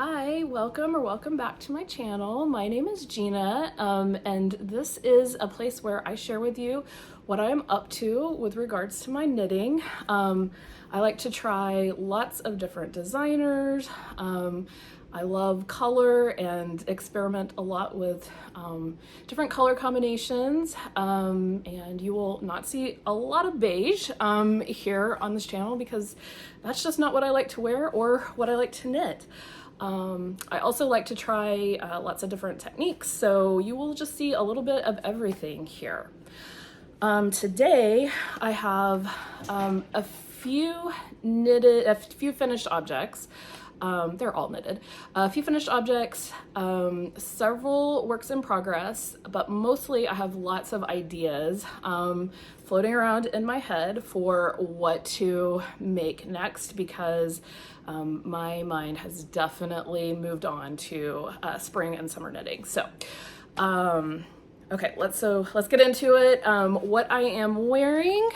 Hi, welcome back to my channel. My name is Gina, and this is a place where I share with you what I'm up to with regards to my knitting. I like to try lots of different designers. I love color and experiment a lot with different color combinations, and you will not see a lot of beige here on this channel because that's just not what I like to wear or what I like to knit. I also like to try lots of different techniques, so you will just see a little bit of everything here. Today I have a few finished objects. They're all knitted. A few finished objects, several works in progress, but mostly I have lots of ideas floating around in my head for what to make next because my mind has definitely moved on to spring and summer knitting. So, okay, let's get into it. What I am wearing,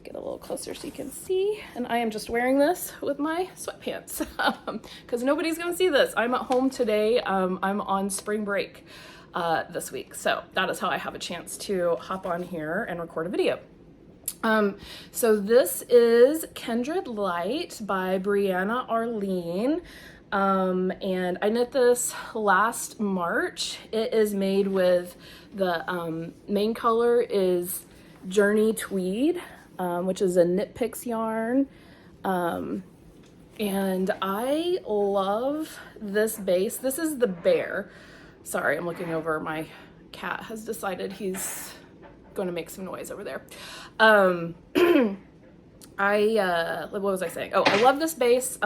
get a little closer so you can see, and I am just wearing this with my sweatpants because nobody's gonna see this. I'm at home today. I'm on spring break this week, so that is how I have a chance to hop on here and record a video. So this is Kindred Light by Brianna Arlene, and I knit this last March. It is made with the main color is Journey Tweed, which is a Knit Picks yarn, and I love this base. This is the Bear. Sorry, I'm looking over. My cat has decided he's going to make some noise over there. What was I saying? Oh, I love this base.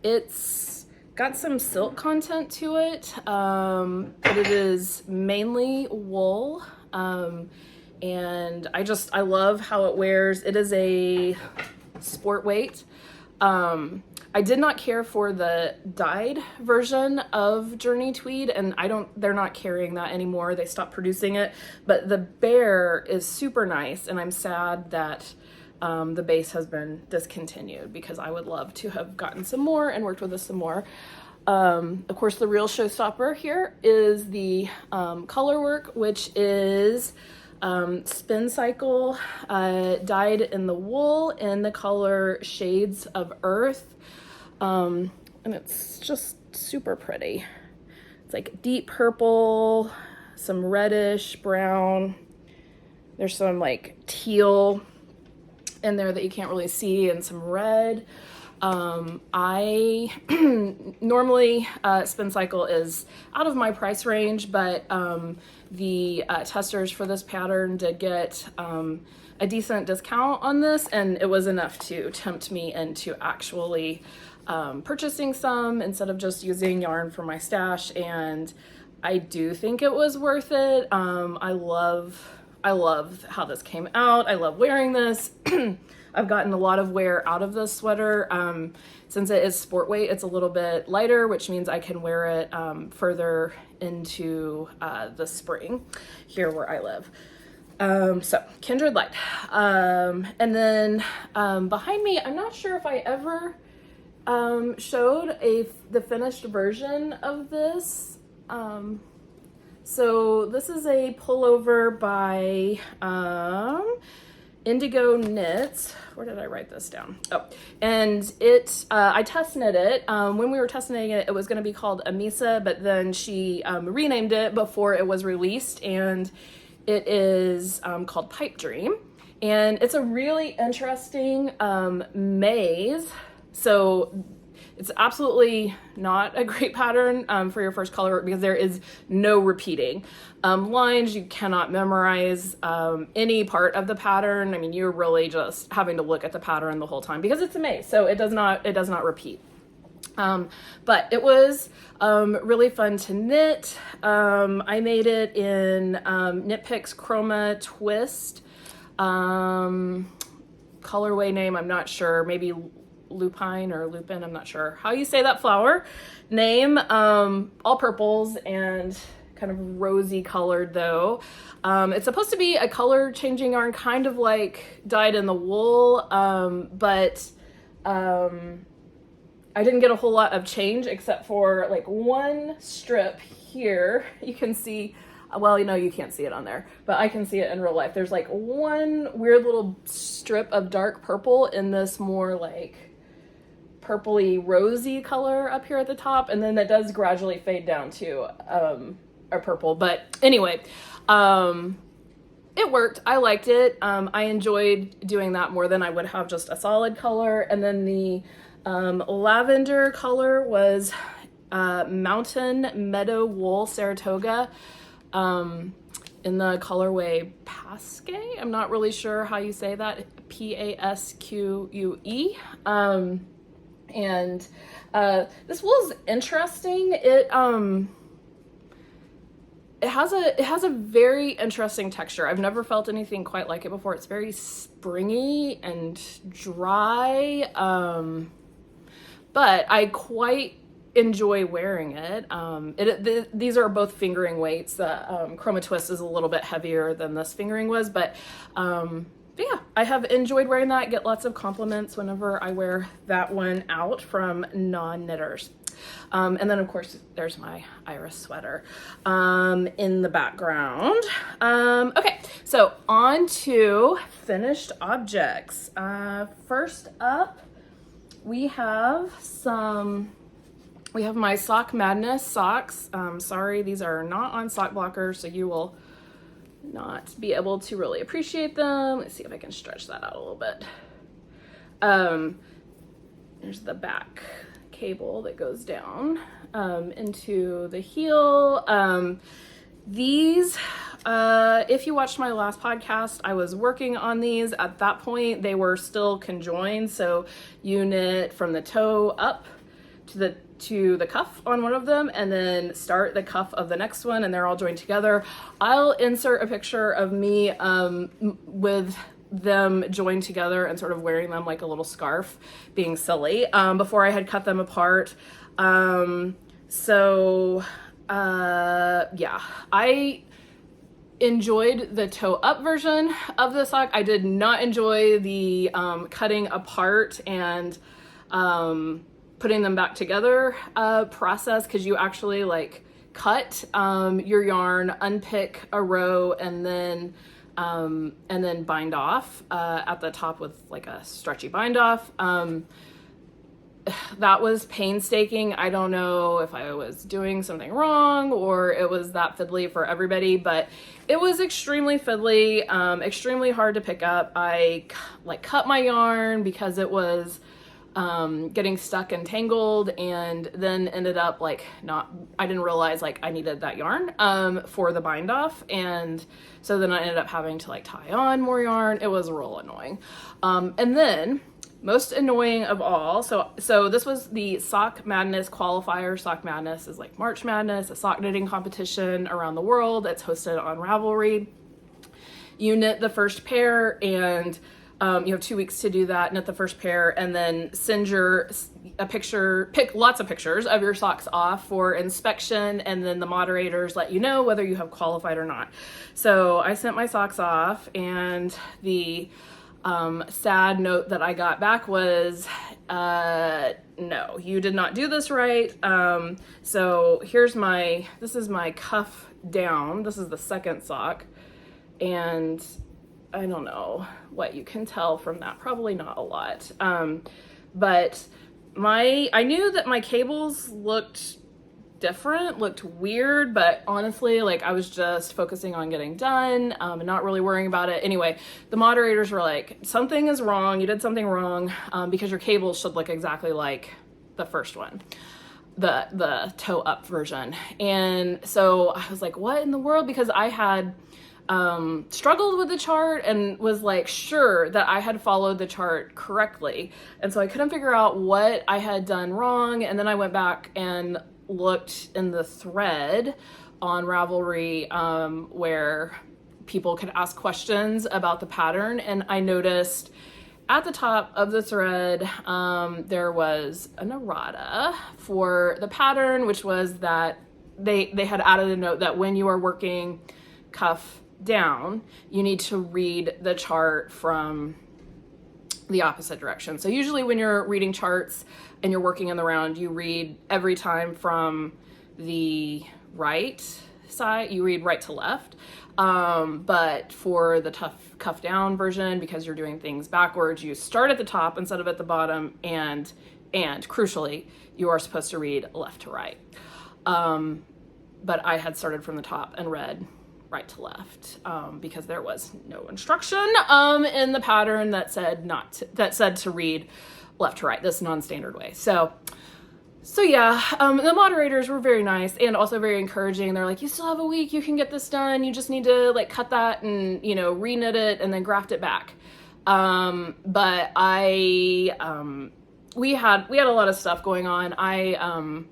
It's got some silk content to it, but it is mainly wool. And I love how it wears. It is a sport weight. I did not care for the dyed version of Journey Tweed, and they're not carrying that anymore. They stopped producing it, but the Bear is super nice, and I'm sad that the base has been discontinued because I would love to have gotten some more and worked with this some more. Of course, the real showstopper here is the color work, which is Spin Cycle dyed in the wool in the color Shades of Earth, and it's just super pretty. It's like deep purple, some reddish brown, there's some like teal in there that you can't really see, and some red. I normally Spin Cycle is out of my price range, but the testers for this pattern did get a decent discount on this, and it was enough to tempt me into actually purchasing some instead of just using yarn from my stash, and I do think it was worth it. I love how this came out. I love wearing this. I've gotten a lot of wear out of this sweater. Since it is sport weight, it's a little bit lighter, which means I can wear it further into the spring here where I live. So Kindred Light. And then behind me, I'm not sure if I ever showed the finished version of this. So this is a pullover by Indigo Knits. Where did I write this down? Oh, and I test knit it. When we were test knitting it, it was going to be called Amisa, but then she renamed it before it was released, and it is called Pipe Dream. And it's a really interesting maze. So it's absolutely not a great pattern for your first color work because there is no repeating. Lines, you cannot memorize any part of the pattern. I mean, you're really just having to look at the pattern the whole time because it's a maze, so it does not repeat. But it was really fun to knit. I made it in Knit Picks Chroma Twist. Colorway name, I'm not sure, maybe lupine or lupin, I'm not sure how you say that flower name. All purples and kind of rosy colored though. It's supposed to be a color changing yarn, kind of like dyed in the wool, but I didn't get a whole lot of change except for like one strip here. You can see, well, you know, you can't see it on there, but I can see it in real life. There's like one weird little strip of dark purple in this more like purpley rosy color up here at the top, and then that does gradually fade down to a purple. But anyway, it worked. I liked it. I enjoyed doing that more than I would have just a solid color. And then the lavender color was Mountain Meadow Wool Saratoga in the colorway Pasque. I'm not really sure how you say that. Pasque. And this wool is interesting. It has a very interesting texture. I've never felt anything quite like it before. It's very springy and dry, but I quite enjoy wearing it. These are both fingering weights. The Chroma Twist is a little bit heavier than this fingering was, but yeah, I have enjoyed wearing that. Get lots of compliments whenever I wear that one out from non-knitters. And then of course there's my iris sweater in the background. Okay, so on to finished objects. First up, we have my Sock Madness socks. Sorry, these are not on sock blockers, so you will not be able to really appreciate them. Let's see if I can stretch that out a little bit. There's the back cable that goes down into the heel. These, if you watched my last podcast, I was working on these. At that point, they were still conjoined, so you knit from the toe up to the cuff on one of them, and then start the cuff of the next one, and they're all joined together. I'll insert a picture of me with them joined together and sort of wearing them like a little scarf, being silly, before I had cut them apart. Yeah, I enjoyed the toe up version of the sock. I did not enjoy the cutting apart and putting them back together process, because you actually like cut your yarn, unpick a row, and then bind off at the top with like a stretchy bind off. That was painstaking. I don't know if I was doing something wrong or it was that fiddly for everybody, but it was extremely fiddly, extremely hard to pick up. I like cut my yarn because it was getting stuck and tangled, and then ended up like I didn't realize like I needed that yarn for the bind off, and so then I ended up having to like tie on more yarn. It was real annoying. And then most annoying of all, so this was the Sock Madness qualifier. Sock Madness is like March Madness, a sock knitting competition around the world. It's hosted on Ravelry. You knit the first pair, and you have 2 weeks to do that, knit the first pair, and then send pick lots of pictures of your socks off for inspection, and then the moderators let you know whether you have qualified or not. So I sent my socks off, and the sad note that I got back was, no, you did not do this right. So this is my cuff down. This is the second sock, and I don't know what you can tell from that, probably not a lot. But I knew that my cables looked weird, but honestly, like I was just focusing on getting done, and not really worrying about it. Anyway, the moderators were like, something is wrong, you did something wrong, because your cables should look exactly like the first one, the toe up version. And so I was like, what in the world? Because I had struggled with the chart and was like sure that I had followed the chart correctly, and so I couldn't figure out what I had done wrong. And then I went back and looked in the thread on Ravelry, where people could ask questions about the pattern, and I noticed at the top of the thread there was an errata for the pattern, which was that they had added a note that when you are working cuff down, you need to read the chart from the opposite direction. So usually when you're reading charts, and you're working in the round, you read every time from the right side, you read right to left. But for the tough cuff down version, because you're doing things backwards, you start at the top instead of at the bottom, and crucially, you are supposed to read left to right. But I had started from the top and read right to left, because there was no instruction in the pattern that said to read left to right, this non-standard way. So yeah, the moderators were very nice and also very encouraging. They're like, you still have a week, you can get this done. You just need to like cut that and, you know, re-knit it and then graft it back. But we had a lot of stuff going on.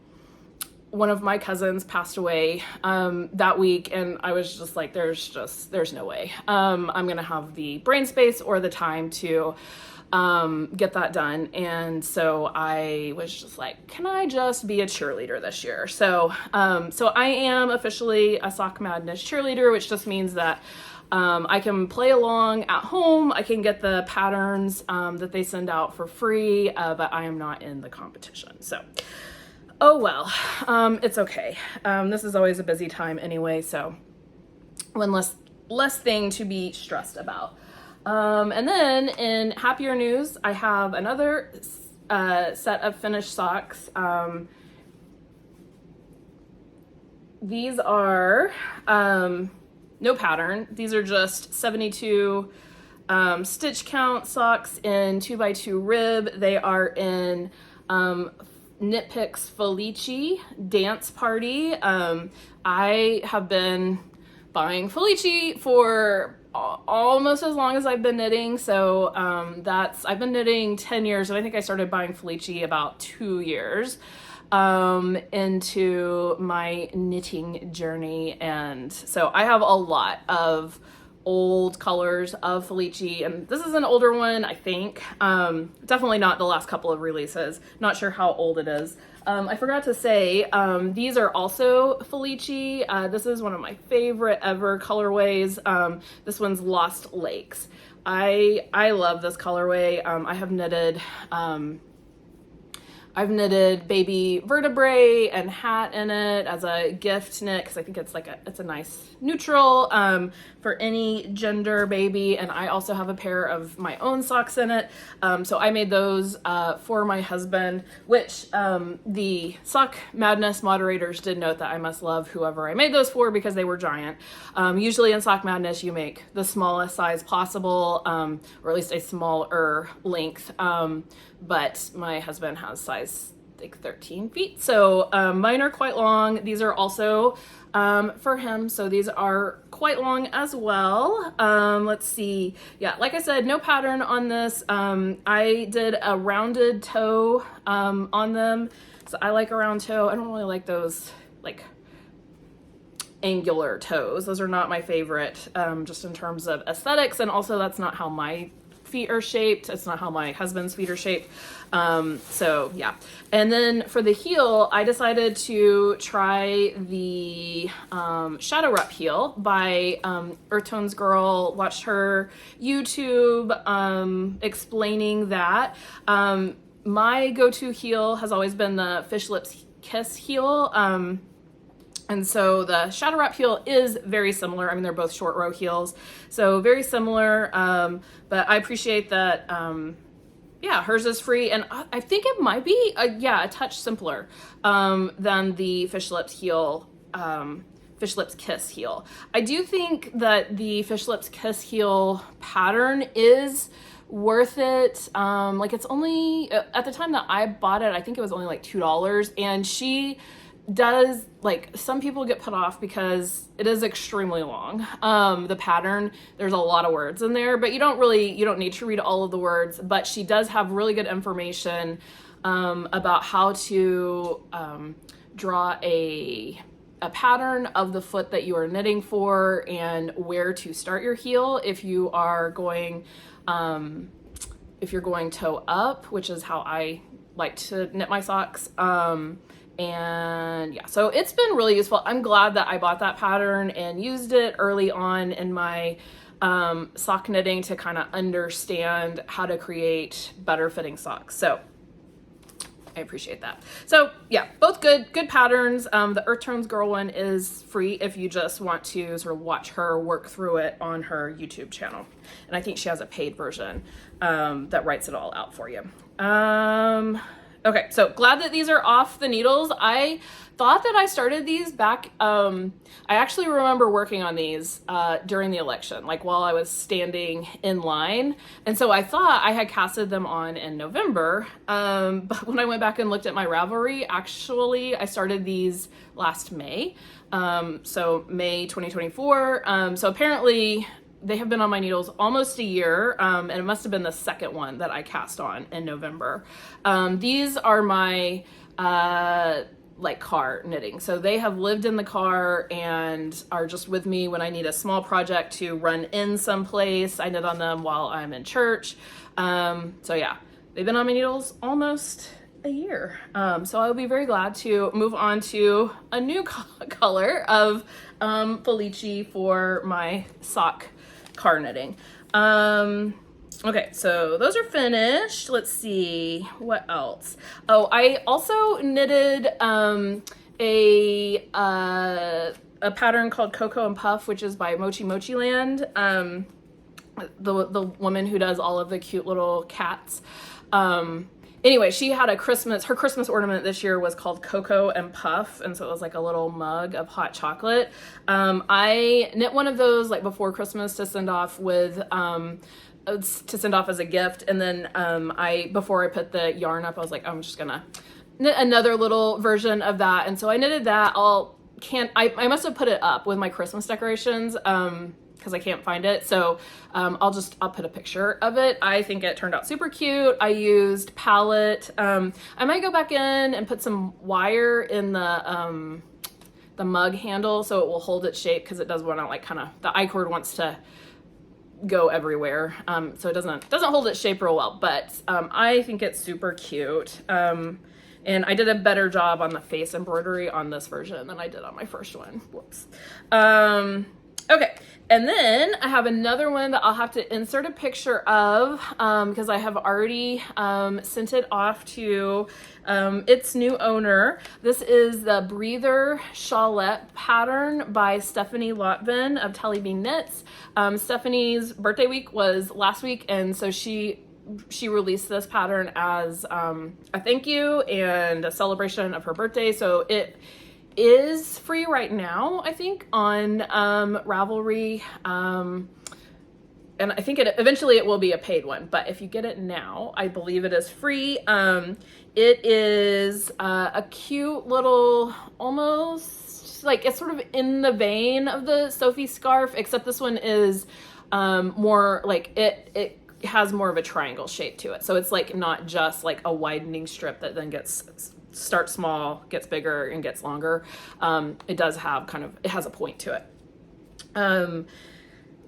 One of my cousins passed away that week, and I was just like, there's no way I'm gonna have the brain space or the time to get that done. And so I was just like, can I just be a cheerleader this year? So I am officially a Sock Madness cheerleader, which just means that I can play along at home. I can get the patterns that they send out for free, but I am not in the competition. So, oh well, it's okay. This is always a busy time anyway, so one less thing to be stressed about. And then in happier news, I have another set of finished socks. These are no pattern. These are just 72 stitch count socks in 2x2 rib. They are in Picks Felici Dance Party. I have been buying Felici for almost as long as I've been knitting. So I've been knitting 10 years, and I think I started buying Felici about 2 years into my knitting journey. And so I have a lot of old colors of Felici, and this is an older one, I think. Definitely not the last couple of releases. Not sure how old it is. I forgot to say, these are also Felici. This is one of my favorite ever colorways. This one's Lost Lakes. I love this colorway. I've knitted baby vertebrae and hat in it as a gift knit, because I think it's a nice neutral for any gender baby. And I also have a pair of my own socks in it. So I made those for my husband, which the Sock Madness moderators did note that I must love whoever I made those for, because they were giant. Usually in Sock Madness, you make the smallest size possible, or at least a smaller length. But my husband has size like 13 feet. So mine are quite long. These are also for him. So these are quite long as well. Let's see. Yeah, like I said, no pattern on this. I did a rounded toe on them. So I like a round toe. I don't really like those like angular toes. Those are not my favorite, just in terms of aesthetics. And also that's not how my feet are shaped. It's not how my husband's feet are shaped. So yeah. And then for the heel, I decided to try the Shadow Rep heel by Earth Tones Girl. Watched her YouTube explaining that. My go-to heel has always been the Fish Lips Kiss heel. And so the Shadow Wrap heel is very similar. I mean, they're both short row heels, so very similar. But I appreciate that, yeah, hers is free. And I think it might be, a touch simpler than the Fish Lips heel, Fish Lips Kiss heel. I do think that the Fish Lips Kiss heel pattern is worth it. Like it's only, at the time that I bought it, I think it was only like $2. And she does, like, some people get put off because it is extremely long. The pattern, there's a lot of words in there, but you don't need to read all of the words, but she does have really good information about how to draw a pattern of the foot that you are knitting for, and where to start your heel if you are going toe up, which is how I like to knit my socks. And yeah, so it's been really useful. I'm glad that I bought that pattern and used it early on in my sock knitting to kind of understand how to create better fitting socks. So I appreciate that. So yeah, both good patterns. The Earth Tones Girl one is free if you just want to sort of watch her work through it on her YouTube channel. And I think she has a paid version that writes it all out for you. Okay, so glad that these are off the needles. I thought that I started these back, I actually remember working on these during the election, like while I was standing in line. And so I thought I had casted them on in November, but when I went back and looked at my Ravelry, actually I started these last May, so May 2024. So apparently they have been on my needles almost a year, and it must have been the second one that I cast on in November. These are my like car knitting. So they have lived in the car and are just with me when I need a small project to run in someplace. I knit on them while I'm in church. So yeah, they've been on my needles almost a year. So I'll be very glad to move on to a new color of Felici for my sock car knitting. Okay, so those are finished. Let's see, what else? Oh, I also knitted a pattern called Koko and Puff, which is by Mochimochi Land, the woman who does all of the cute little cats. Anyway, she had her Christmas ornament this year was called Koko and Puff, and so it was like a little mug of hot chocolate. I knit one of those like before Christmas to send off with as a gift, and then before I put the yarn up, I was like, I'm just gonna knit another little version of that, and so I knitted that. I must have put it up with my Christmas decorations because I can't find it, so I'll put a picture of it. I think it turned out super cute. I used palette. I might go back in and put some wire in the mug handle so it will hold its shape, because it does want to like kind of, the I-cord wants to go everywhere, so it doesn't hold its shape real well, but I think it's super cute. And I did a better job on the face embroidery on this version than I did on my first one. Whoops. Okay, and then I have another one that I'll have to insert a picture of because I have already sent it off to its new owner. This is the Breather Shawlette pattern by Stephanie Lotven of Telly Bean Knits. Stephanie's birthday week was last week, and so she released this pattern as a thank you and a celebration of her birthday. So it is free right now, I think, on Ravelry, and I think eventually it will be a paid one, but if you get it now, I believe it is free. It is a cute little, almost like, it's sort of in the vein of the Sophie scarf, except this one is more like it has more of a triangle shape to it, so it's like not just like a widening strip that then starts small, gets bigger, and gets longer. It does have it has a point to it.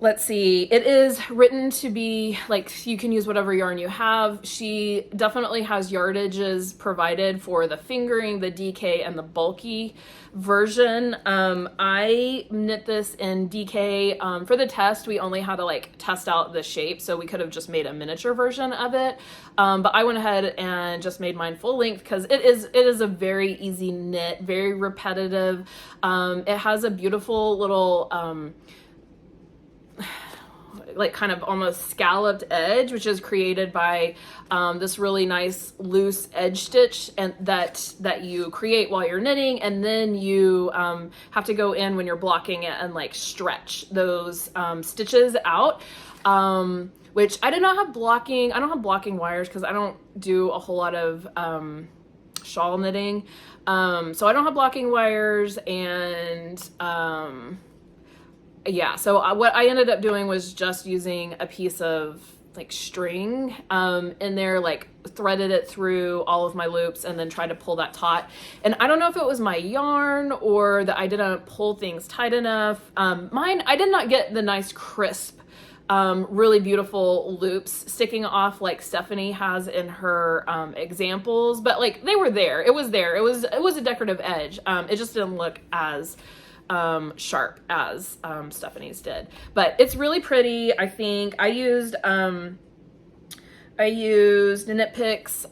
Let's see, it is written to be like, you can use whatever yarn you have. She definitely has yardages provided for the fingering, the DK, and the bulky version. I knit this in DK. For the test, we only had to like test out the shape, so we could have just made a miniature version of it. But I went ahead and just made mine full length because it is a very easy knit, very repetitive. It has a beautiful little like kind of almost scalloped edge, which is created by this really nice loose edge stitch, and that you create while you're knitting, and then you have to go in when you're blocking it and like stretch those stitches out, which I did not have blocking. I don't have blocking wires because I don't do a whole lot of shawl knitting, so I don't have blocking wires, and yeah, so what I ended up doing was just using a piece of like string in there, like threaded it through all of my loops, and then tried to pull that taut. And I don't know if it was my yarn or that I didn't pull things tight enough. I did not get the nice crisp, really beautiful loops sticking off like Stephanie has in her examples, but like they were there. It was there. It was a decorative edge. It just didn't look as sharp as Stephanie's did, but it's really pretty. I think I used I used Knit Picks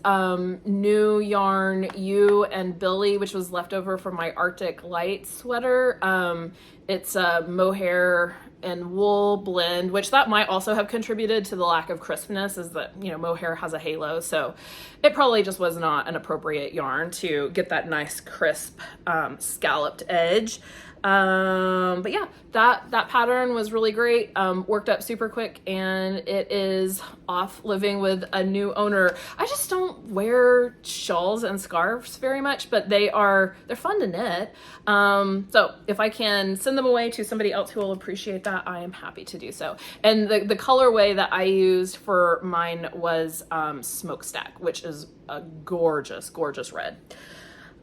new yarn You and Billy, which was left over from my Arctic Light sweater. It's a mohair and wool blend, which that might also have contributed to the lack of crispness, is that, you know, mohair has a halo, so it probably just was not an appropriate yarn to get that nice crisp scalloped edge. But yeah, that pattern was really great. Worked up super quick, and it is off living with a new owner. I just don't wear shawls and scarves very much, but they're fun to knit. So if I can send them away to somebody else who will appreciate that, I am happy to do so. And the colorway that I used for mine was Smokestack, which is a gorgeous, gorgeous red.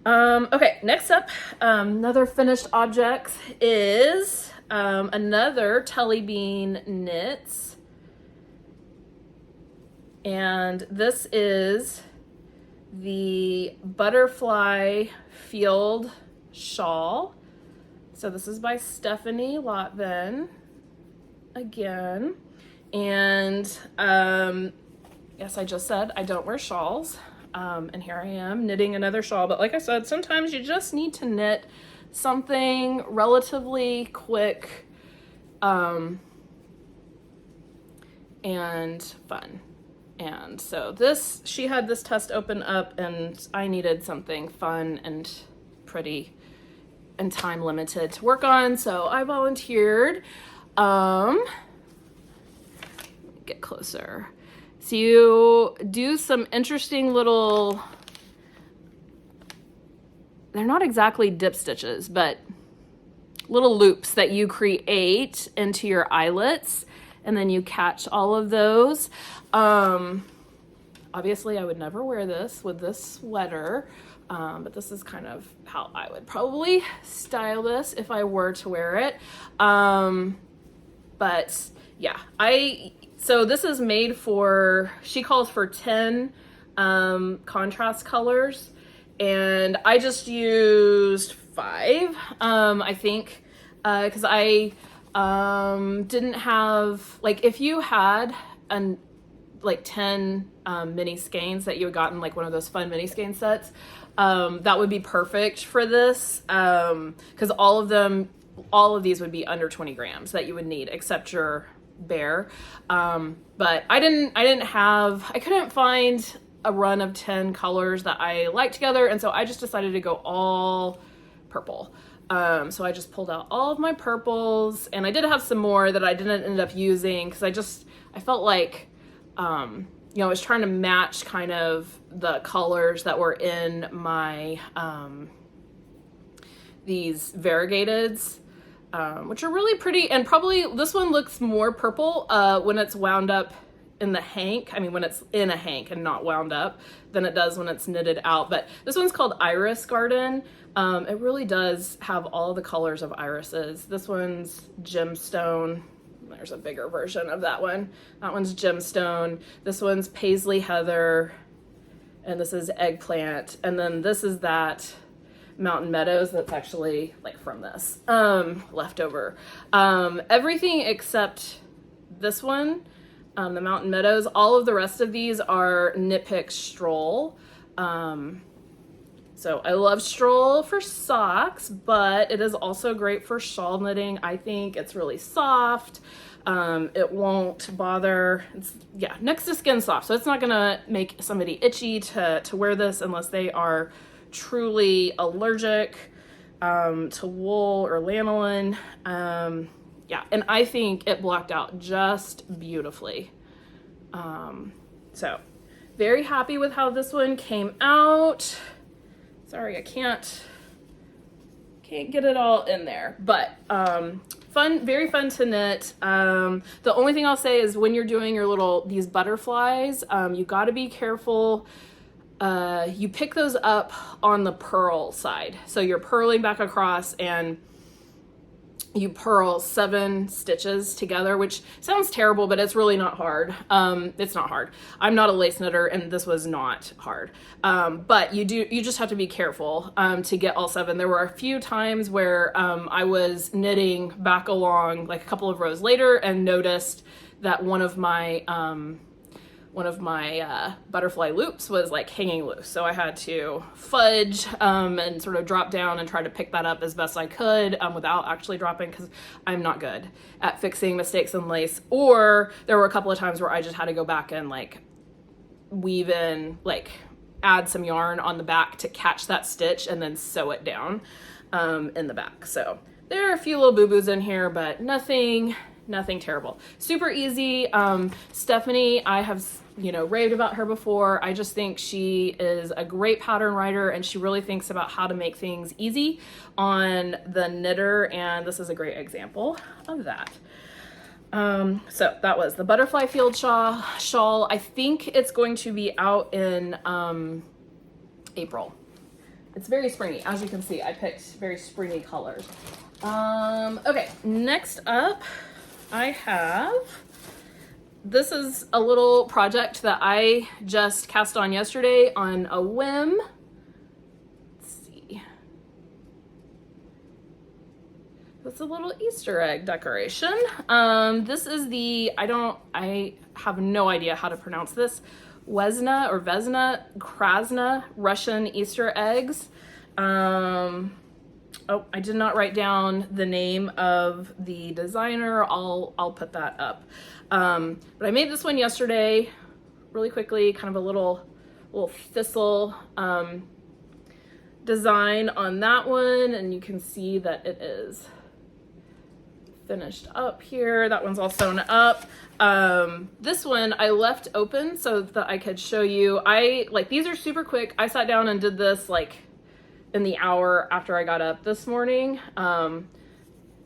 Okay, next up, another finished object is another Telly Bean Knits. And this is the Butterfly Field Shawl. So this is by Stephanie Lotven again. And yes, I just said I don't wear shawls. And here I am knitting another shawl. But like I said, sometimes you just need to knit something relatively quick and fun. And so she had this test open up, and I needed something fun and pretty and time limited to work on. So I volunteered. Get closer. So you do some interesting little, they're not exactly dip stitches, but little loops that you create into your eyelets, and then you catch all of those. Obviously I would never wear this with this sweater, but this is kind of how I would probably style this if I were to wear it. But yeah, so this is made for, she calls for 10 contrast colors, and I just used 5, I think, because I didn't have, like, if you had like 10 mini skeins that you had gotten, like one of those fun mini skein sets, that would be perfect for this, because all of these would be under 20 grams that you would need, except your bear. But I couldn't find a run of 10 colors that I liked together, and so I just decided to go all purple. So I just pulled out all of my purples, and I did have some more that I didn't end up using because I felt like I was trying to match kind of the colors that were in my these variegateds, which are really pretty, and probably this one looks more purple when it's wound up in the hank. I mean, when it's in a hank and not wound up, than it does when it's knitted out. But this one's called Iris Garden. It really does have all the colors of irises. This one's Gemstone. There's a bigger version of that one. That one's Gemstone. This one's Paisley Heather. And this is Eggplant. And then this is that Mountain Meadows that's actually like from this leftover. Everything except this one, the Mountain Meadows, all of the rest of these are Knit Picks Stroll. So I love Stroll for socks, but it is also great for shawl knitting. I think it's really soft. It won't bother. Next to skin soft. So it's not gonna make somebody itchy to wear this unless they are truly allergic to wool or lanolin. And I think it blocked out just beautifully. So very happy with how this one came out. Sorry, I can't get it all in there, but fun, very fun to knit. The only thing I'll say is when you're doing these butterflies, you got to be careful. You pick those up on the purl side. So you're purling back across and you purl 7 stitches together, which sounds terrible, but it's really not hard. It's not hard. I'm not a lace knitter, and this was not hard. But you just have to be careful to get all 7. There were a few times where I was knitting back along like a couple of rows later and noticed that one of my one of my butterfly loops was like hanging loose. So I had to fudge and sort of drop down and try to pick that up as best I could without actually dropping, because I'm not good at fixing mistakes in lace. Or there were a couple of times where I just had to go back and like weave in, like add some yarn on the back to catch that stitch and then sew it down in the back. So there are a few little boo-boos in here, but nothing terrible. Super easy. Stephanie, I have, you know, raved about her before. I just think she is a great pattern writer, and she really thinks about how to make things easy on the knitter, and this is a great example of that. So that was the Butterfly Field shawl. I think it's going to be out in April. It's very springy. As you can see, I picked very springy colors. Okay, next up, I have, this is a little project that I just cast on yesterday on a whim. Let's see. It's a little Easter egg decoration. This is the, I have no idea how to pronounce this, Wesna-Krasna Russian Easter eggs. Oh, I did not write down the name of the designer. I'll put that up. But I made this one yesterday, really quickly, kind of a little thistle design on that one, and you can see that it is finished up here. That one's all sewn up. This one I left open so that I could show you. These are super quick. I sat down and did this like in the hour after I got up this morning.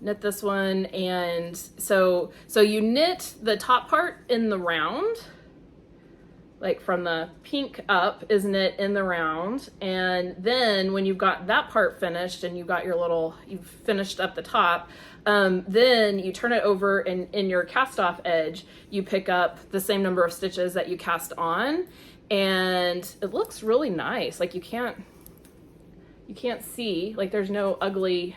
Knit this one, and so you knit the top part in the round, like from the pink up is knit in the round, and then when you've got that part finished and you've got you've finished up the top, then you turn it over, and in your cast off edge you pick up the same number of stitches that you cast on, and it looks really nice. Like you can't see, like there's no ugly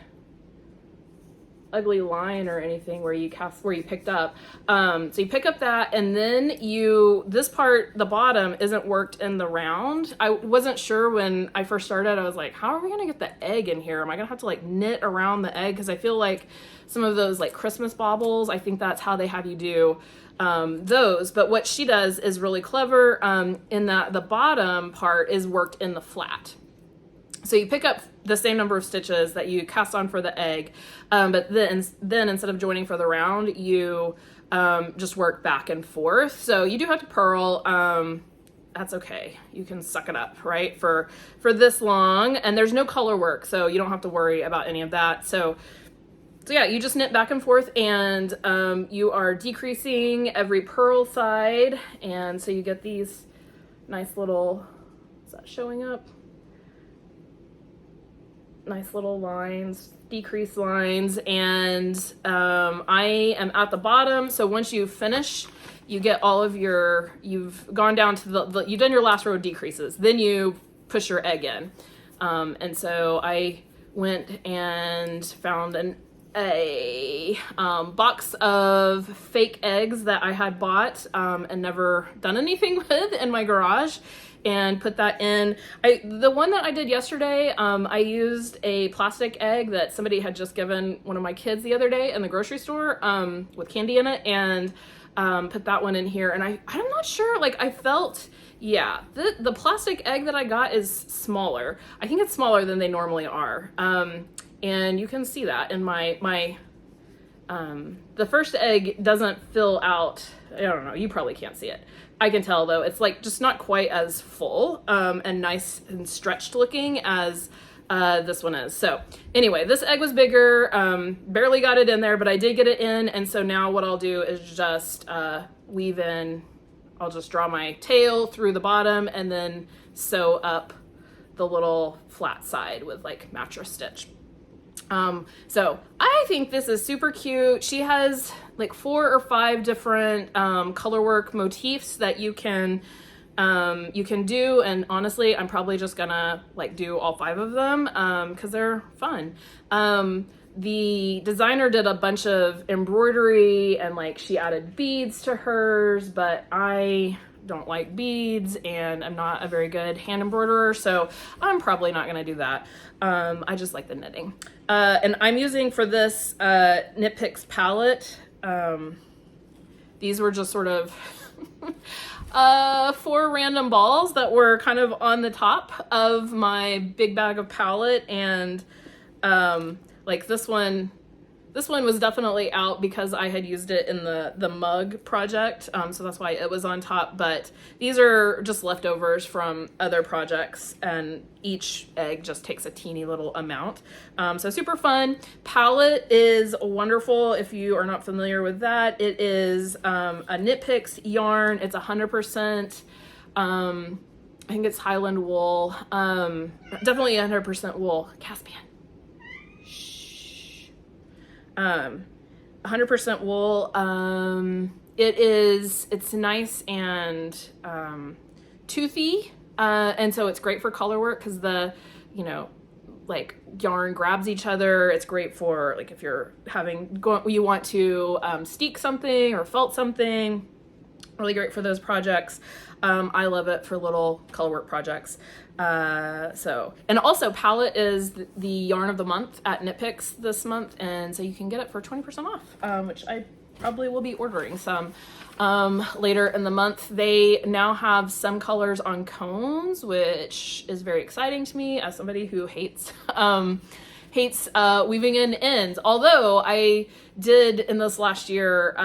line or anything where you picked up. So you pick up that, and then this part, the bottom, isn't worked in the round. I wasn't sure when I first started. I was like, how are we gonna get the egg in here? Am I gonna have to like knit around the egg? Because I feel like some of those like Christmas baubles, I think that's how they have you do those. But what she does is really clever in that the bottom part is worked in the flat. So you pick up the same number of stitches that you cast on for the egg, but then instead of joining for the round, you just work back and forth. So you do have to purl. That's okay. You can suck it up, right? For this long, and there's no color work, so you don't have to worry about any of that. So yeah, you just knit back and forth, and you are decreasing every purl side, and so you get these nice little, is that showing up? Nice little lines, decreased lines, and I am at the bottom. So once you finish, you get all of you've gone down to you've done your last row of decreases, then you push your egg in. And so I went and found a box of fake eggs that I had bought and never done anything with in my garage, and put that in. The one that I did yesterday, I used a plastic egg that somebody had just given one of my kids the other day in the grocery store with candy in it, and put that one in here. And I'm not sure, like I felt, yeah, the plastic egg that I got is smaller. I think it's smaller than they normally are. And you can see that in my the first egg doesn't fill out. I don't know, you probably can't see it. I can tell though, it's like just not quite as full and nice and stretched looking as this one is. So anyway, this egg was bigger, barely got it in there, but I did get it in. And so now what I'll do is just weave in, I'll just draw my tail through the bottom and then sew up the little flat side with like mattress stitch. So I think this is super cute. She has like 4 or 5 different colorwork motifs that you can do, and honestly I'm probably just gonna like do all 5 of them because they're fun. The designer did a bunch of embroidery and like she added beads to hers, but I don't like beads, and I'm not a very good hand embroiderer, so I'm probably not gonna do that. I just like the knitting. And I'm using for this Knit Picks palette, these were just sort of 4 random balls that were kind of on the top of my big bag of palette, and like this one was definitely out because I had used it in the mug project, so that's why it was on top, but these are just leftovers from other projects, and each egg just takes a teeny little amount. So super fun. Palette is wonderful if you are not familiar with that. It is a Knit Picks yarn. It's 100%, I think it's Highland wool, definitely 100% wool. Caspian. 100% wool. It's nice and toothy, and so it's great for color work because the, you know, like yarn grabs each other. It's great for like if you're you want to steek something or felt something. Really great for those projects. I love it for little color work projects. And also palette is the yarn of the month at Knit Picks this month, and so you can get it for 20% off, which I probably will be ordering some later in the month. They now have some colors on cones, which is very exciting to me as somebody who hates weaving in ends. Although I did in this last year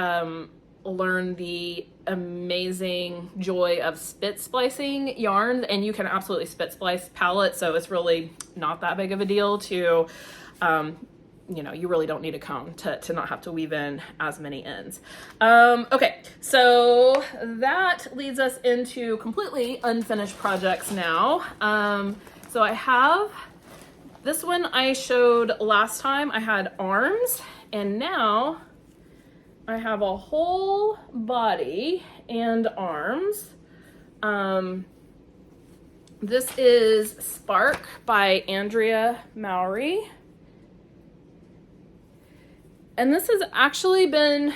learn the amazing joy of spit splicing yarn, and you can absolutely spit splice palette, so it's really not that big of a deal to you know, you really don't need a cone to not have to weave in as many ends. Okay, so that leads us into completely unfinished projects now. So I have this one I showed last time. I had arms, and now I have a whole body and arms. This is Spark by Andrea Mowry. And this has actually been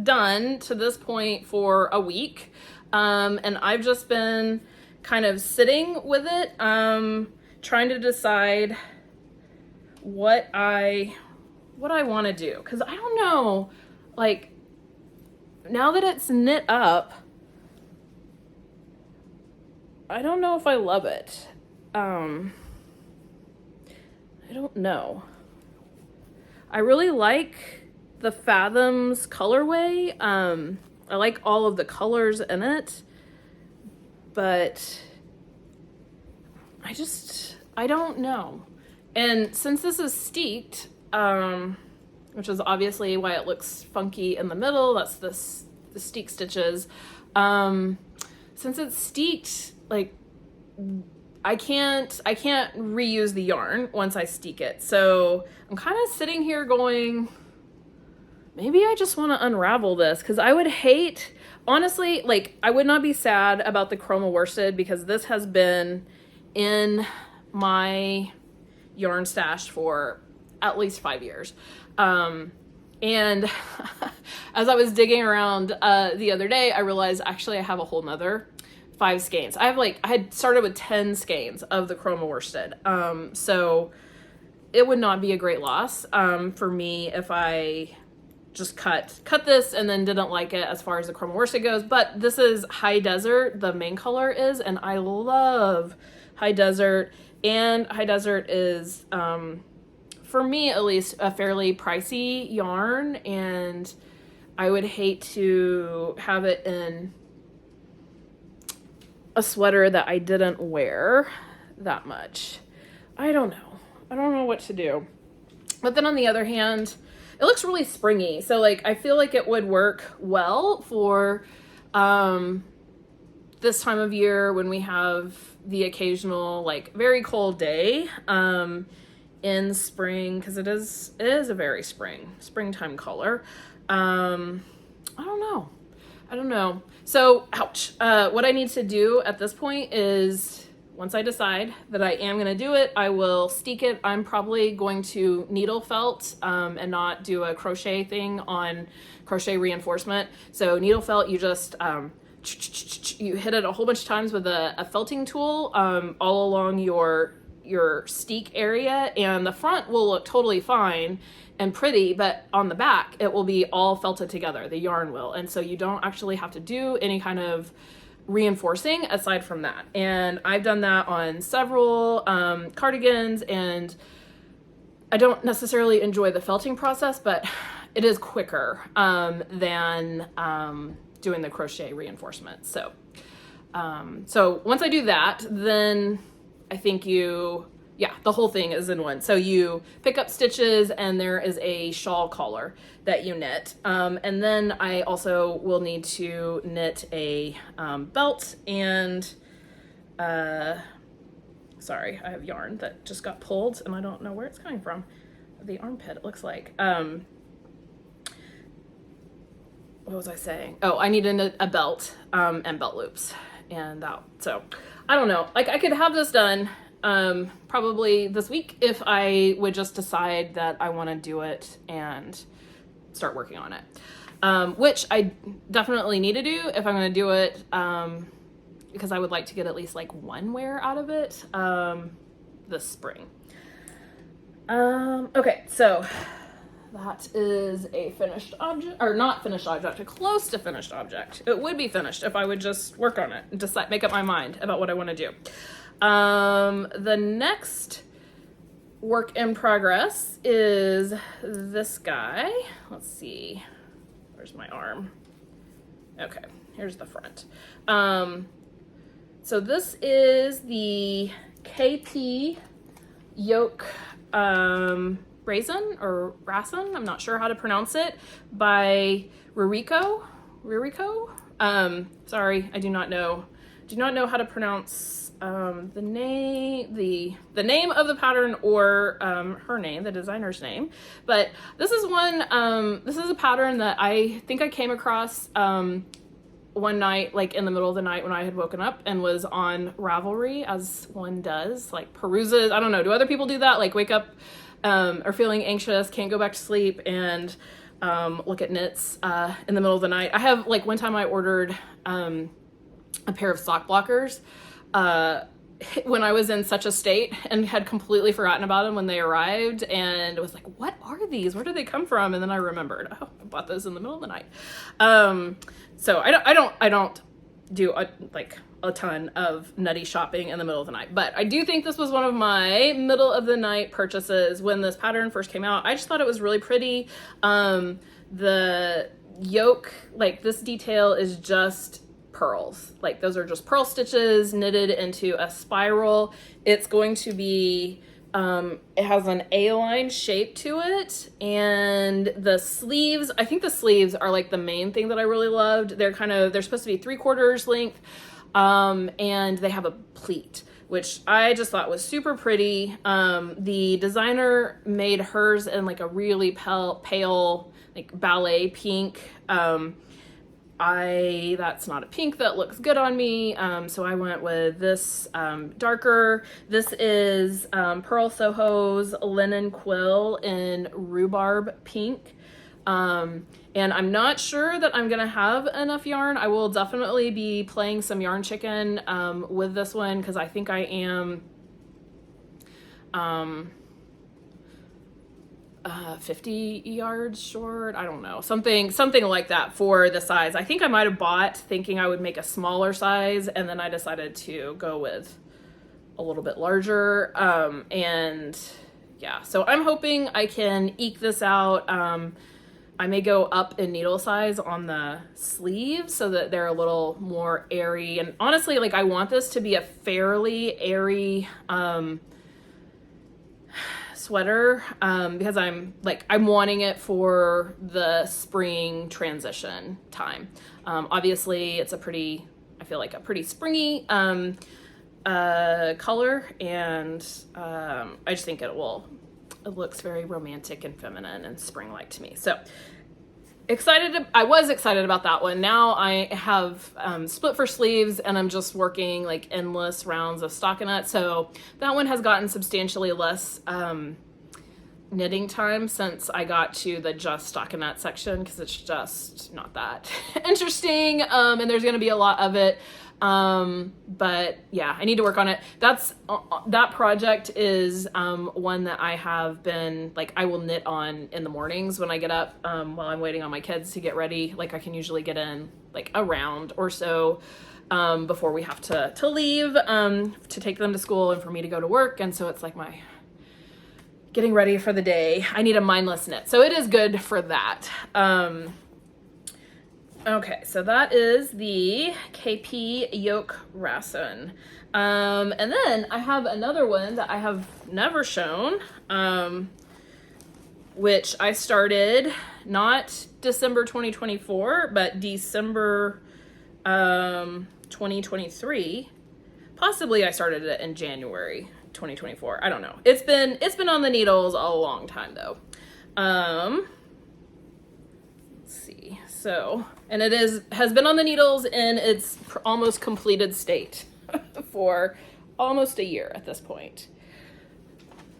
done to this point for a week. And I've just been kind of sitting with it, trying to decide what I want to do. 'Cause I don't know, like, now that it's knit up, I don't know if I love it. I don't know. I really like the Fathoms colorway. I like all of the colors in it, but I don't know. And since this is steeked, which is obviously why it looks funky in the middle, that's the steek stitches. Since it's steeked, like, I can't reuse the yarn once I steek it. So I'm kind of sitting here going, maybe I just want to unravel this, because I would hate, honestly, like, I would not be sad about the Chroma worsted, because this has been in my yarn stash for at least 5 years. And as I was digging around the other day, I realized actually I have a whole nother 5 skeins. I had started with 10 skeins of the Chroma worsted. So it would not be a great loss for me if I just cut this and then didn't like it as far as the Chroma worsted goes. But this is High Desert, the main color is, and I love High Desert. And High Desert is, for me at least, a fairly pricey yarn, and I would hate to have it in a sweater that I didn't wear that much. I don't know what to do. But then on the other hand, it looks really springy. So like, I feel like it would work well for this time of year when we have the occasional like very cold day in spring, because it is a very springtime color. I don't know. So, ouch. What I need to do at this point is, once I decide that I am going to do it, I will steek it. I'm probably going to needle felt and not do a crochet thing on crochet reinforcement. So needle felt, you just you hit it a whole bunch of times with a felting tool all along your steek area, and the front will look totally fine and pretty, but on the back it will be all felted together, the yarn will, and so you don't actually have to do any kind of reinforcing aside from that. And I've done that on several cardigans, and I don't necessarily enjoy the felting process, but it is quicker than doing the crochet reinforcement. So once I do that, then I think the whole thing is in one. So you pick up stitches, and there is a shawl collar that you knit. And then I also will need to knit a belt and, sorry, I have yarn that just got pulled and I don't know where it's coming from. The armpit, it looks like. What was I saying? Oh, I need a belt and belt loops. And so I don't know, like I could have this done probably this week if I would just decide that I want to do it and start working on it, which I definitely need to do if I'm going to do it, because I would like to get at least like one wear out of it this spring. Okay, so that is a finished object, or not finished object, a close to finished object. It would be finished if I would just work on it and decide, make up my mind about what I want to do. The next work in progress is this guy. Let's see, where's my arm? Okay, here's the front. So this is the KP yoke raisin or raisin, I'm not sure how to pronounce it, by Ririko. Sorry, I do not know how to pronounce the name of the pattern or her name, the designer's name. But this is this is a pattern that I think I came across one night, like in the middle of the night when I had woken up and was on Ravelry, as one does, like peruses. I don't know, do other people do that? Like wake up or feeling anxious, can't go back to sleep, and look at knits in the middle of the night. I have, like, one time I ordered a pair of sock blockers when I was in such a state and had completely forgotten about them when they arrived, and was like, what are these? Where did they come from? And then I remembered, oh, I bought those in the middle of the night. So I don't do a ton of nutty shopping in the middle of the night, but I do think this was one of my middle of the night purchases when this pattern first came out. I just thought it was really pretty. The yoke, like this detail, is just pearls. Like those are just pearl stitches knitted into a spiral. It's going to be it has an A-line shape to it, and the sleeves, I think the sleeves are like the main thing that I really loved. They're supposed to be 3/4 length, and they have a pleat, which I just thought was super pretty. The designer made hers in like a really pale like ballet pink. That's not a pink that looks good on me, so I went with this darker. This is Pearl Soho's linen quill in rhubarb pink, and I'm not sure that I'm gonna have enough yarn. I will definitely be playing some yarn chicken with this one, because I think I am 50 yards short. I don't know, something like that for the size. I think I might have bought thinking I would make a smaller size, and then I decided to go with a little bit larger. And yeah, so I'm hoping I can eke this out. I may go up in needle size on the sleeves so that they're a little more airy. And honestly, like I want this to be a fairly airy sweater, because I'm wanting it for the spring transition time. Obviously it's I feel like a pretty springy color, and I just think it looks very romantic and feminine and spring-like to me. So I was excited about that one. Now I have split for sleeves, and I'm just working like endless rounds of stockinette. So that one has gotten substantially less knitting time since I got to the just stockinette section, because it's just not that interesting, and there's gonna be a lot of it, but yeah, I need to work on it. That project is one that I have been, like, I will knit on in the mornings when I get up, while I'm waiting on my kids to get ready. Like, I can usually get in like a round or so before we have to leave to take them to school and for me to go to work, and so it's like my getting ready for the day. I need a mindless knit, so it is good for that. Okay, so that is the KP yoke rason. And then I have another one that I have never shown, which I started not December 2024, but December 2023. Possibly I started it in January 2024. I don't know. It's been on the needles a long time though. Let's see. So, and it has been on the needles in its almost completed state for almost a year at this point.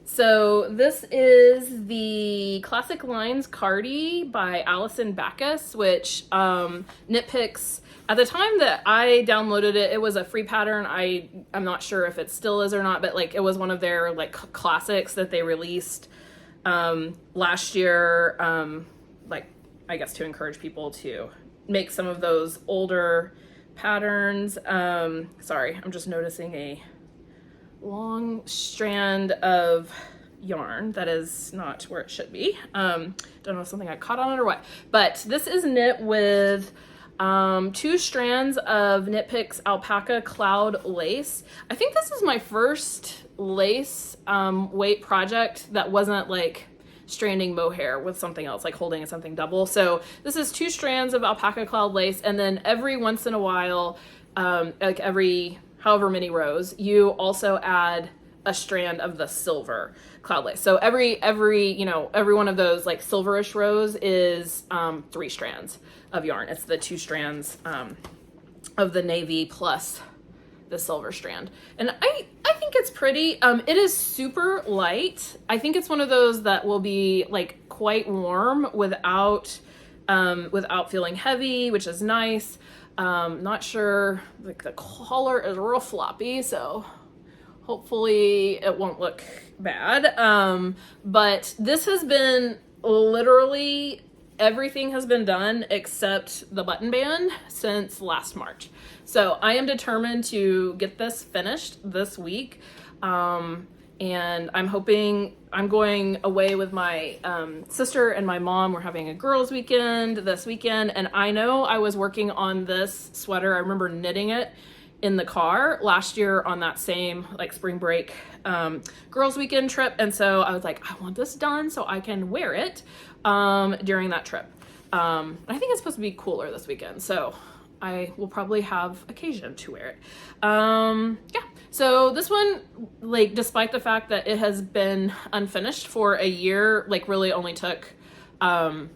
So this is the Classic Lines Cardi by Allison Backus, which Knit Picks. At the time that I downloaded it, it was a free pattern. I'm not sure if it still is or not, but like it was one of their like classics that they released last year, like I guess to encourage people to make some of those older patterns. Sorry, I'm just noticing a long strand of yarn that is not where it should be. Don't know if something I caught on it or what, but this is knit with 2 strands of Knit Picks alpaca cloud lace. I think this is my first lace weight project that wasn't like stranding mohair with something else, like holding something double. So this is 2 strands of alpaca cloud lace, and then every once in a while, like every however many rows, you also add a strand of the silver cloud lace. So every one of those like silverish rows is 3 strands of yarn. It's the 2 strands of the navy plus the silver strand. And I think it's pretty. It is super light. I think it's one of those that will be like quite warm without feeling heavy, which is nice. Not sure, like the collar is real floppy, so hopefully it won't look bad. But this has been literally everything has been done except the button band since last March. So I am determined to get this finished this week. And I'm hoping I'm going away with my sister and my mom. We're having a girls' weekend this weekend. And I know I was working on this sweater. I remember knitting it in the car last year on that same like spring break girls' weekend trip. And so I was like, I want this done so I can wear it during that trip. I think it's supposed to be cooler this weekend, so I will probably have occasion to wear it. Yeah. So this one, like, despite the fact that it has been unfinished for a year, like really only took 3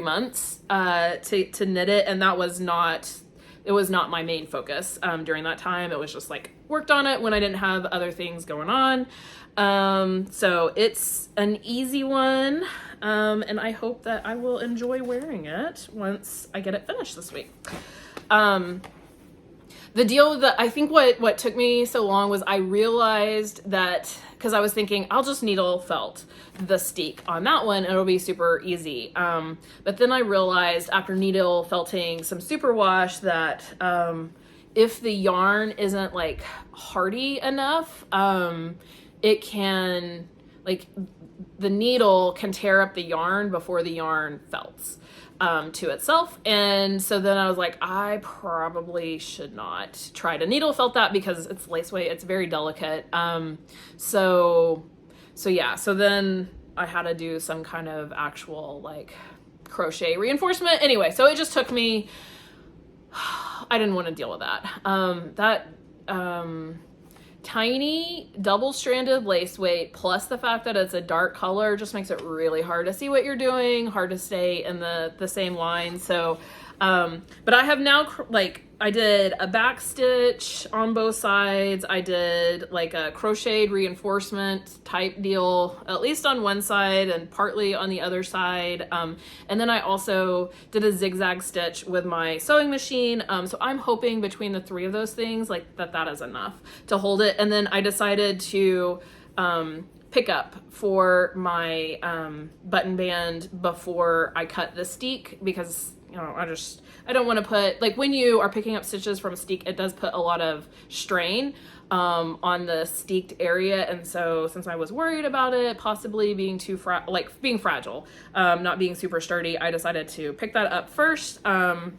months to knit it, and that was not, it was not my main focus during that time. It was just like worked on it when I didn't have other things going on. So it's an easy one, and I hope that I will enjoy wearing it once I get it finished this week. The deal that I think what took me so long was I realized that, because I was thinking I'll just needle felt the steek on that one, it'll be super easy. But then I realized after needle felting some superwash that if the yarn isn't like hardy enough, it can, like, the needle can tear up the yarn before the yarn felts to itself. And so then I was like, I probably should not try to needle felt that because it's lace weight, it's very delicate. So yeah, so then I had to do some kind of actual like crochet reinforcement. Anyway, so it just took me, I didn't want to deal with that. Tiny double-stranded lace weight plus the fact that it's a dark color just makes it really hard to see what you're doing, hard to stay in the same line. So But I have now, like, I did a back stitch on both sides. I did like a crocheted reinforcement type deal, at least on one side and partly on the other side. And then I also did a zigzag stitch with my sewing machine. So I'm hoping between the three of those things, like that is enough to hold it. And then I decided to pick up for my button band before I cut the steek, because you know, I don't want to put, like, when you are picking up stitches from a steek, it does put a lot of strain on the steeked area. And so since I was worried about it possibly being too being fragile, not being super sturdy, I decided to pick that up first. And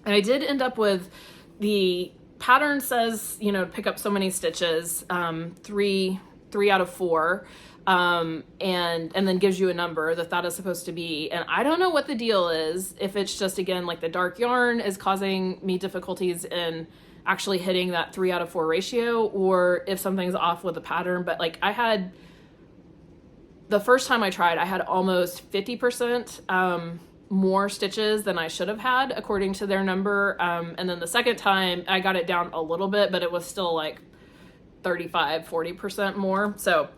I did end up with, the pattern says, you know, pick up so many stitches, three out of 4. And then gives you a number that is supposed to be. And I don't know what the deal is, if it's just, again, like the dark yarn is causing me difficulties in actually hitting that 3 out of 4 ratio, or if something's off with the pattern. But like, the first time I tried, I had almost 50% more stitches than I should have had according to their number. And then the second time I got it down a little bit, but it was still like 35-40% more. So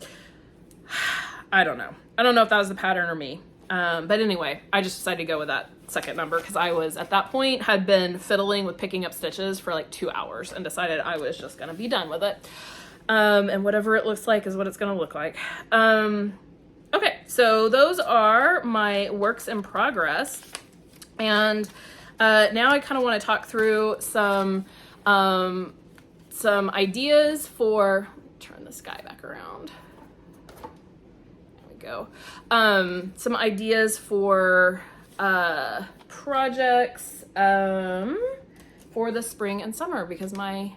I don't know if that was the pattern or me. But anyway, I just decided to go with that second number because I was, at that point, had been fiddling with picking up stitches for like 2 hours and decided I was just going to be done with it. And whatever it looks like is what it's going to look like. Okay, so those are my works in progress. And now I kind of want to talk through some ideas for, turn this guy back around. Go. Some ideas for projects for the spring and summer, because my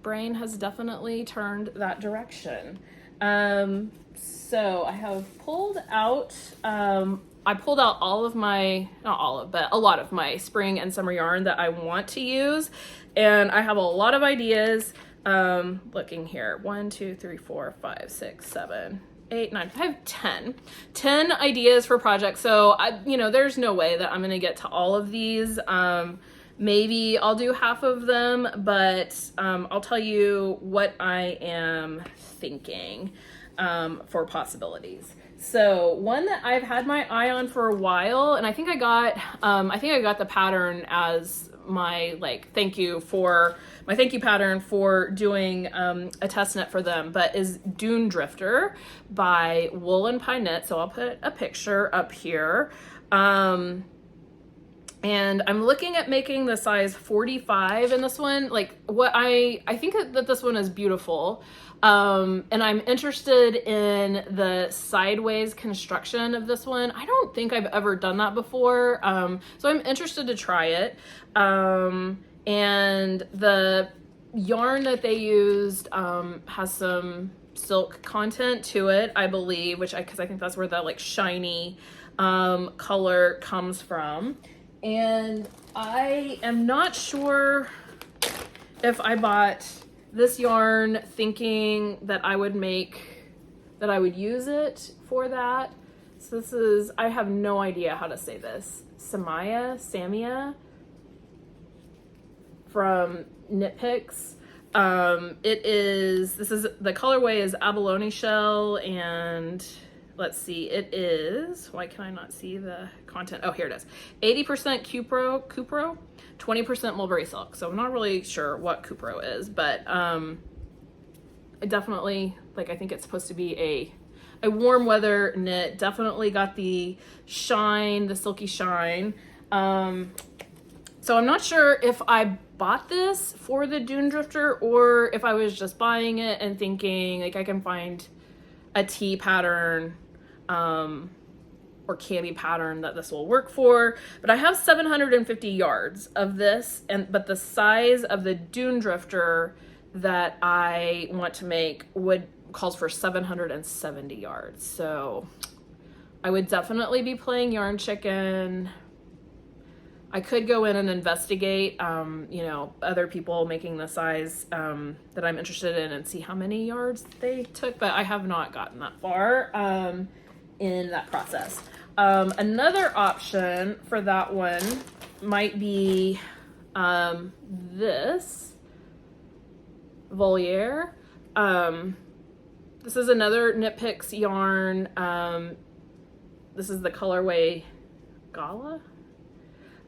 brain has definitely turned that direction. So I have pulled out, I pulled out all of my, not all of, but a lot of my spring and summer yarn that I want to use. And I have a lot of ideas. Looking here, 1, 2, 3, 4, 5, 6, 7, 8, 9, I have 10 ideas for projects. So there's no way that I'm going to get to all of these. Maybe I'll do half of them, but I'll tell you what I am thinking for possibilities. So one that I've had my eye on for a while, and I think I got the pattern as my thank you pattern for doing a test net for them, but is Dune Drifter by Wool and Pine Knit. So I'll put a picture up here. And I'm looking at making the size 45 in this one. Like, what I think that this one is beautiful. And I'm interested in the sideways construction of this one. I don't think I've ever done that before. So I'm interested to try it. And the yarn that they used has some silk content to it, I believe, because I think that's where the shiny color comes from. And I am not sure if I bought this yarn thinking that I would use it for that. So this is, I have no idea how to say this. Samia from Knit Picks. The colorway is abalone shell, and let's see, it is, why can I not see the content? Oh, here it is. 80% Cupro, 20% mulberry silk. So I'm not really sure what Cupro is, but it definitely, I think it's supposed to be a warm weather knit. Definitely got the shine, the silky shine. So I'm not sure if I bought this for the Dune Drifter or if I was just buying it and thinking I can find a tee pattern or cami pattern that this will work for. But I have 750 yards of this, but the size of the Dune Drifter that I want to make calls for 770 yards. So I would definitely be playing Yarn Chicken. I could go in and investigate, other people making the size that I'm interested in and see how many yards they took, but I have not gotten that far in that process. Another option for that one might be this Voliere. This is another Knit Picks yarn. This is the colorway Gala.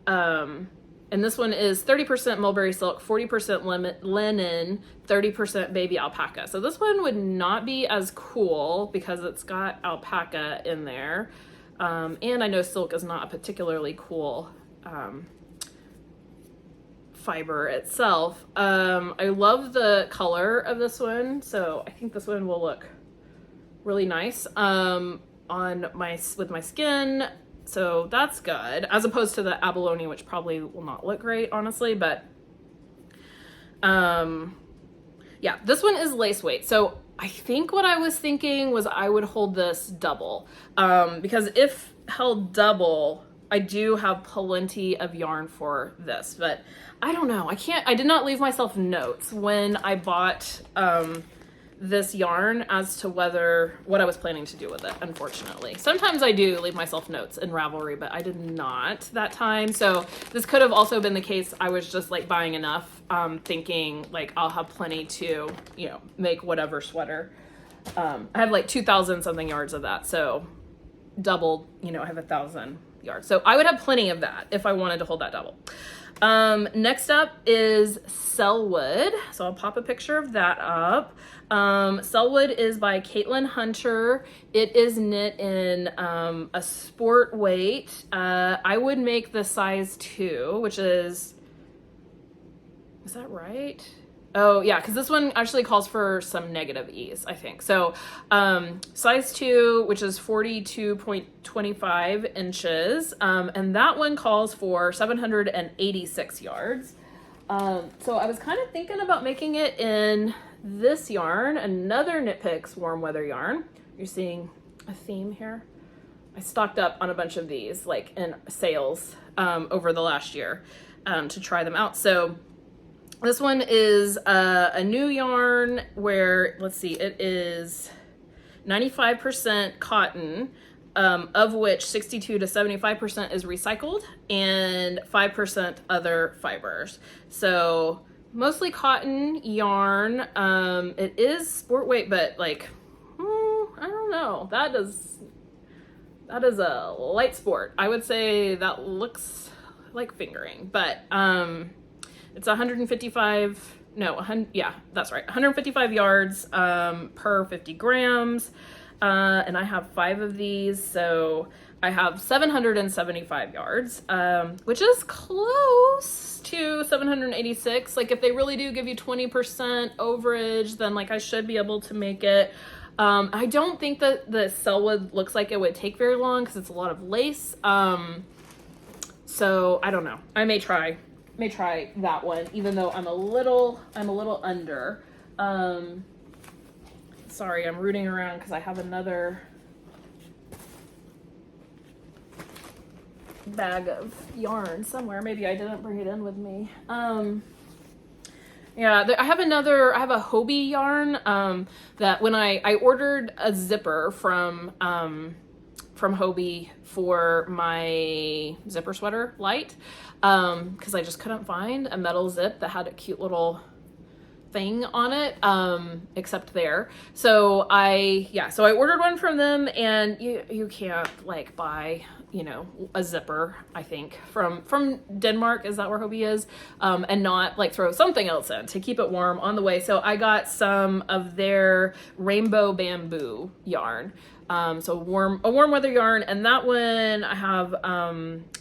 And this one is 30% mulberry silk, 40% linen, 30% baby alpaca. So this one would not be as cool because it's got alpaca in there. And I know silk is not a particularly cool fiber itself. I love the color of this one, so I think this one will look really nice with my skin. So that's good, as opposed to the abalone, which probably will not look great, honestly. But yeah, this one is lace weight. So I think what I was thinking was I would hold this double, because if held double, I do have plenty of yarn for this. But I don't know. I did not leave myself notes when I bought this yarn as to what I was planning to do with it, unfortunately. Sometimes I do leave myself notes in Ravelry, but I did not that time. So this could have also been the case. I was just like buying enough, thinking like I'll have plenty to, you know, make whatever sweater. I have like 2,000 something yards of that. So doubled, you know, I have 1,000 yards. So I would have plenty of that if I wanted to hold that double. Next up is Sellwood. So I'll pop a picture of that up. Sellwood is by Caitlin Hunter. It is knit in a sport weight. I would make the size 2, which is that right? Oh yeah, because this one actually calls for some negative ease, I think. So size 2, which is 42.25 inches, and that one calls for 786 yards. So I was kind of thinking about making it in this yarn, another Knit Picks warm weather yarn. You're seeing a theme here. I stocked up on a bunch of these, like in sales over the last year, to try them out. So this one is a new yarn where, let's see, it is 95% cotton, of which 62 to 75% is recycled and 5% other fibers. So mostly cotton yarn. It is sport weight, but like, I don't know. That is a light sport. I would say that looks like fingering, but it's 155, no, 100, yeah, that's right. 155 yards per 50 grams. And I have 5 of these, so I have 775 yards, which is close to 786. Like if they really do give you 20% overage, then like I should be able to make it. I don't think that the Sellwood looks like it would take very long because it's a lot of lace. So I don't know. I may try that one, even though I'm a little under. Sorry, I'm rooting around because I have another bag of yarn somewhere. Maybe I didn't bring it in with me. Yeah, I have a Hobie yarn that when I ordered a zipper from Hobie for my zipper sweater light, because I just couldn't find a metal zip that had a cute little thing on it, except there. So I ordered one from them, and you can't like buy, you know, a zipper, I think, from Denmark, is that where Hobie is, and not like throw something else in to keep it warm on the way. So I got some of their rainbow bamboo yarn. So a warm weather yarn, and that one I have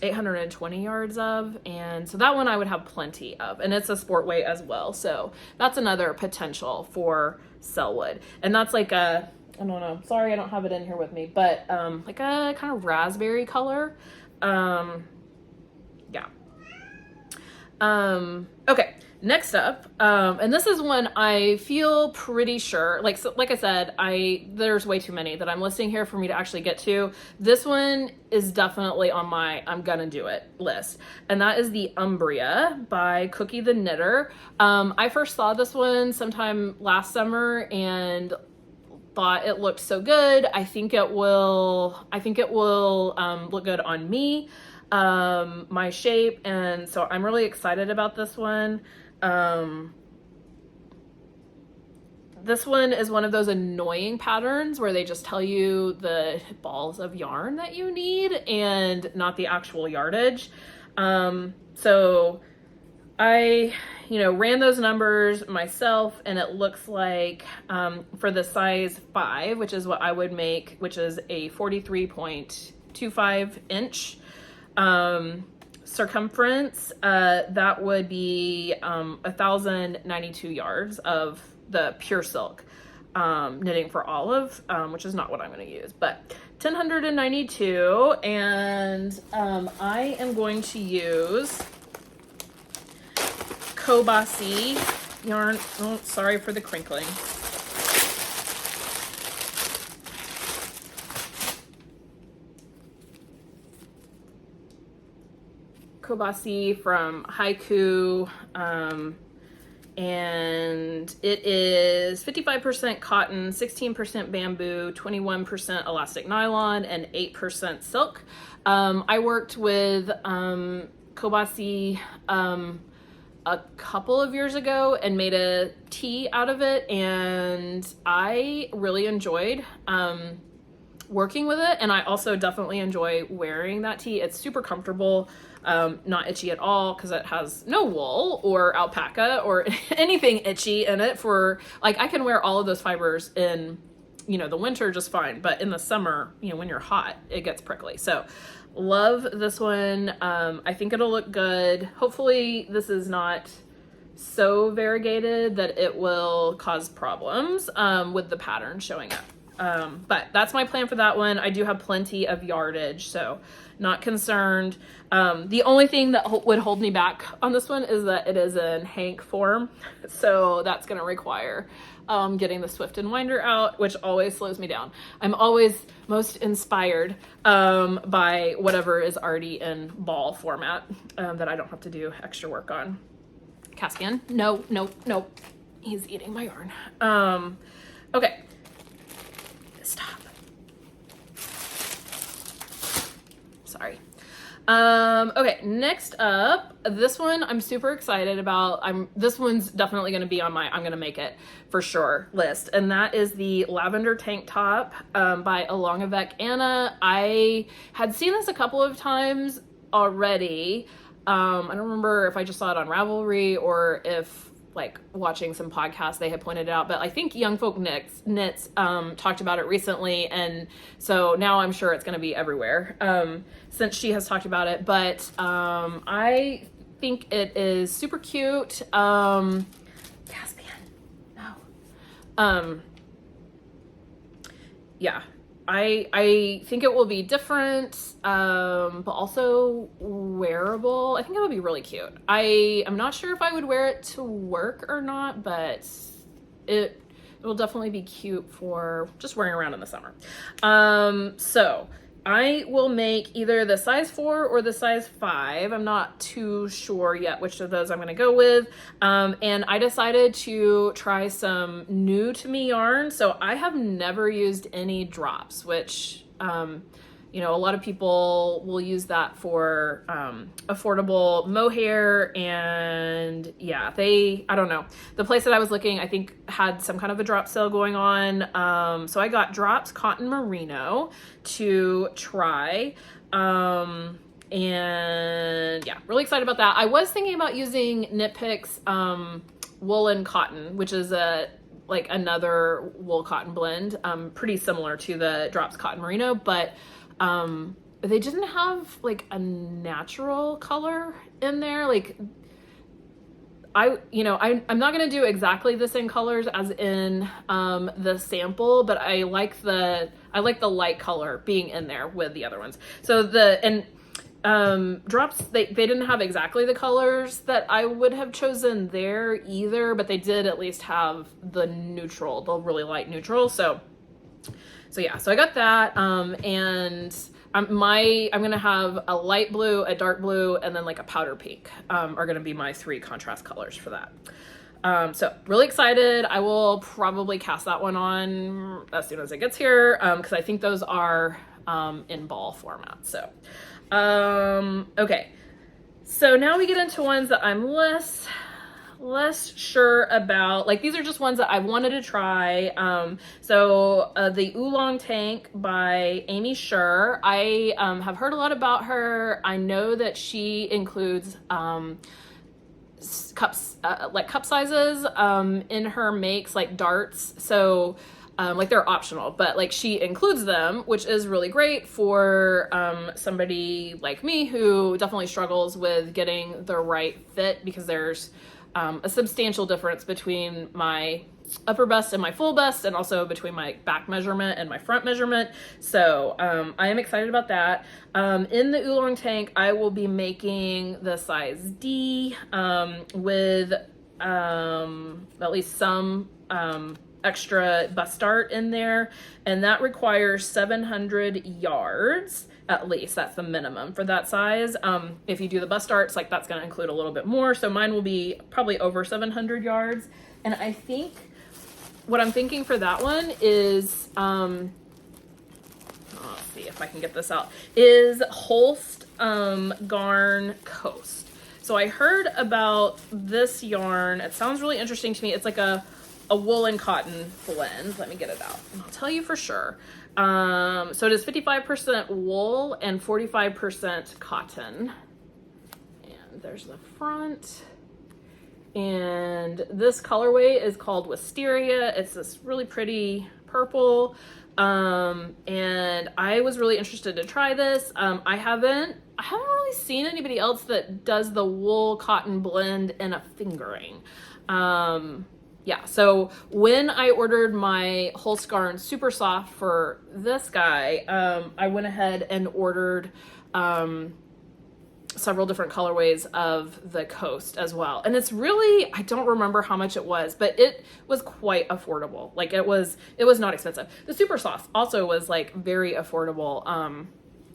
820 yards of, and so that one I would have plenty of, and it's a sport weight as well. So that's another potential for Sellwood, and that's like a, I don't know, sorry I don't have it in here with me, but like a kind of raspberry color. Yeah. Okay. Next up, and this is one I feel pretty sure, like I said, there's way too many that I'm listing here for me to actually get to. This one is definitely on my I'm gonna do it list, and that is the Umbria by Cookie the Knitter. I first saw this one sometime last summer and thought it looked so good. I think it will look good on me. my shape, and so I'm really excited about this one. This one is one of those annoying patterns where they just tell you the balls of yarn that you need and not the actual yardage. So I, ran those numbers myself, and it looks like for the size 5, which is what I would make, which is a 43.25 inch circumference, that would be 1,092 yards of the pure silk knitting for olive, which is not what I'm going to use, but 1,092, and I am going to use Konayossie yarn. Oh, sorry for the crinkling. Konayossie from Haiku, and it is 55% cotton, 16% bamboo, 21% elastic nylon, and 8% silk. I worked with Konayossie a couple of years ago and made a tee out of it, and I really enjoyed working with it, and I also definitely enjoy wearing that tee. It's super comfortable, not itchy at all because it has no wool or alpaca or anything itchy in it. For like, I can wear all of those fibers in the winter just fine, but in the summer, when you're hot, it gets prickly. So love this one. I think it'll look good. Hopefully this is not so variegated that it will cause problems with the pattern showing up. But that's my plan for that one. I do have plenty of yardage, so not concerned. The only thing that would hold me back on this one is that it is in hank form, so that's going to require getting the Swift and Winder out, which always slows me down. I'm always most inspired by whatever is already in ball format that I don't have to do extra work on. Caspian, no, he's eating my yarn. Okay. Stop. Sorry. Okay, next up, this one I'm super excited about. This one's definitely going to be on my I'm going to make it for sure list, and that is the lavender tank top by Olga Beckmann. I had seen this a couple of times already. I don't remember if I just saw it on Ravelry or if like watching some podcasts they had pointed it out, but I think Young Folk Knits talked about it recently, and so now I'm sure it's going to be everywhere since she has talked about it. But I think it is super cute. Caspian, no. Yeah, I think it will be different, but also wearable. I think it would be really cute. I'm not sure if I would wear it to work or not, but it will definitely be cute for just wearing around in the summer. So I will make either the size 4 or the size 5. I'm not too sure yet which of those I'm going to go with. And I decided to try some new to me yarn. So I have never used any drops, which, a lot of people will use that for affordable mohair. And yeah, I don't know. The place that I was looking, I think had some kind of a drop sale going on. So I got Drops Cotton Merino to try. And yeah, really excited about that. I was thinking about using Knit Picks Woolen Cotton, which is another wool cotton blend, pretty similar to the Drops Cotton Merino, but they didn't have like a natural color in there. Like I'm not going to do exactly the same colors as in the sample, but I like the light color being in there with the other ones. So Drops, they didn't have exactly the colors that I would have chosen there either, but they did at least have the really light neutral. So yeah, so I got that, and I'm gonna have a light blue, a dark blue, and then like a powder pink are gonna be my 3 contrast colors for that. So really excited. I will probably cast that one on as soon as it gets here, because I think those are in ball format. So, okay. So now we get into ones that I'm less sure about. Like, these are just ones that I wanted to try. The Oolong Tank by Amy Scher. I have heard a lot about her. I know that she includes cups, like cup sizes in her makes, like darts. So like they're optional, but like she includes them, which is really great for somebody like me who definitely struggles with getting the right fit, because there's a substantial difference between my upper bust and my full bust, and also between my back measurement and my front measurement. So I am excited about that. In the Oolong Tank, I will be making the size D with at least some extra bust dart in there, and that requires 700 yards. At least that's the minimum for that size. If you do the bust darts, like that's going to include a little bit more. So mine will be probably over 700 yards. And I think what I'm thinking for that one is, let's see if I can get this out, is Holst Garn Coast. So I heard about this yarn. It sounds really interesting to me. It's like a wool and cotton blend. Let me get it out and I'll tell you for sure. So it is 55% wool and 45% cotton. And there's the front. And this colorway is called Wisteria. It's this really pretty purple. And I was really interested to try this. I haven't really seen anybody else that does the wool cotton blend in a fingering. Yeah, so when I ordered my Holst Garn Super Soft for this guy, I went ahead and ordered several different colorways of the Coast as well. And it's really, I don't remember how much it was, but it was quite affordable. Like it was not expensive. The Super Soft also was like very affordable.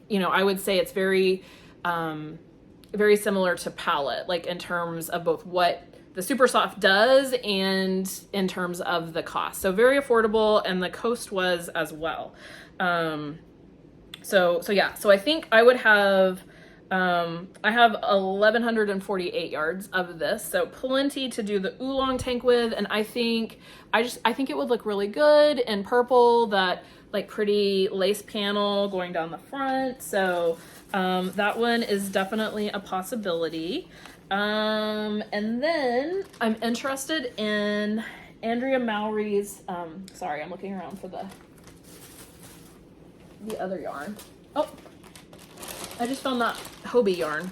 You know, I would say it's very similar to Palette, like in terms of both what the Super Soft does and in terms of the cost. So very affordable, and the Coast was as well. So yeah, so I think I would have, I have 1,148 yards of this, so plenty to do the Oolong Tank with. And I think it would look really good in purple, that like pretty lace panel going down the front. So that one is definitely a possibility. And then I'm interested in Andrea Mowry's, sorry, I'm looking around for the other yarn. Oh, I just found that Hobie yarn.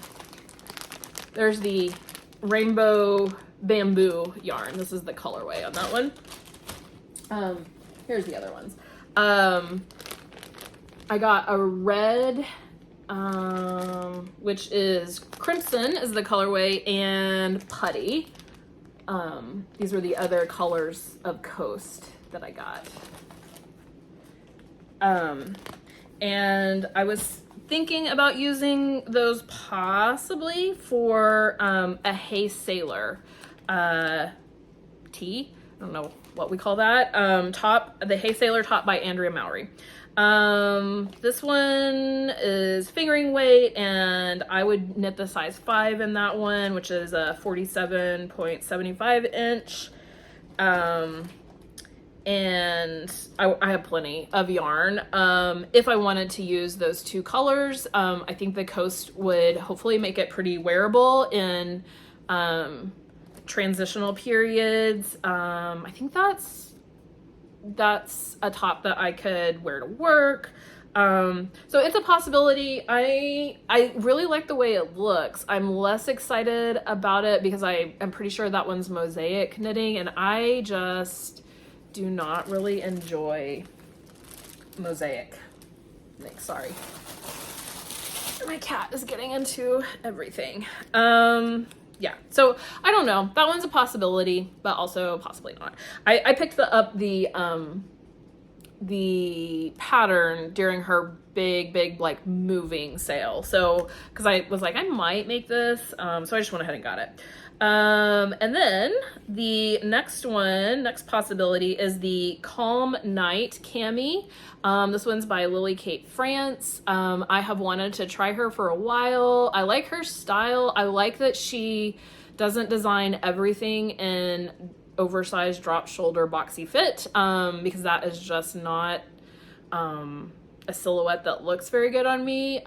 There's the Rainbow Bamboo yarn. This is the colorway on that one. Here's the other ones. I got a red, which is Crimson is the colorway, and Putty. These were the other colors of Coast that I got. And I was thinking about using those possibly for a Hey Sailor tee. I don't know what we call that. Top, the Hey Sailor top by Andrea Mowry. This one is fingering weight, and I would knit the size 5 in that one, which is a 47.75 inch. And I have plenty of yarn. If I wanted to use those two colors, I think the Coast would hopefully make it pretty wearable in transitional periods. I think that's a top that I could wear to work. So it's a possibility. I really like the way it looks. I'm less excited about it because I am pretty sure that one's mosaic knitting, and I just do not really enjoy mosaic knitting. Sorry. My cat is getting into everything. Yeah, so I don't know. That one's a possibility, but also possibly not. I picked up the the pattern during her big like moving sale. So, because I was like, I might make this, so I just went ahead and got it. And then the next possibility is the Calm Night cami. This one's by Lily Kate France. I have wanted to try her for a while. I like her style. I like that she doesn't design everything in oversized drop shoulder boxy fit, because that is just not a silhouette that looks very good on me.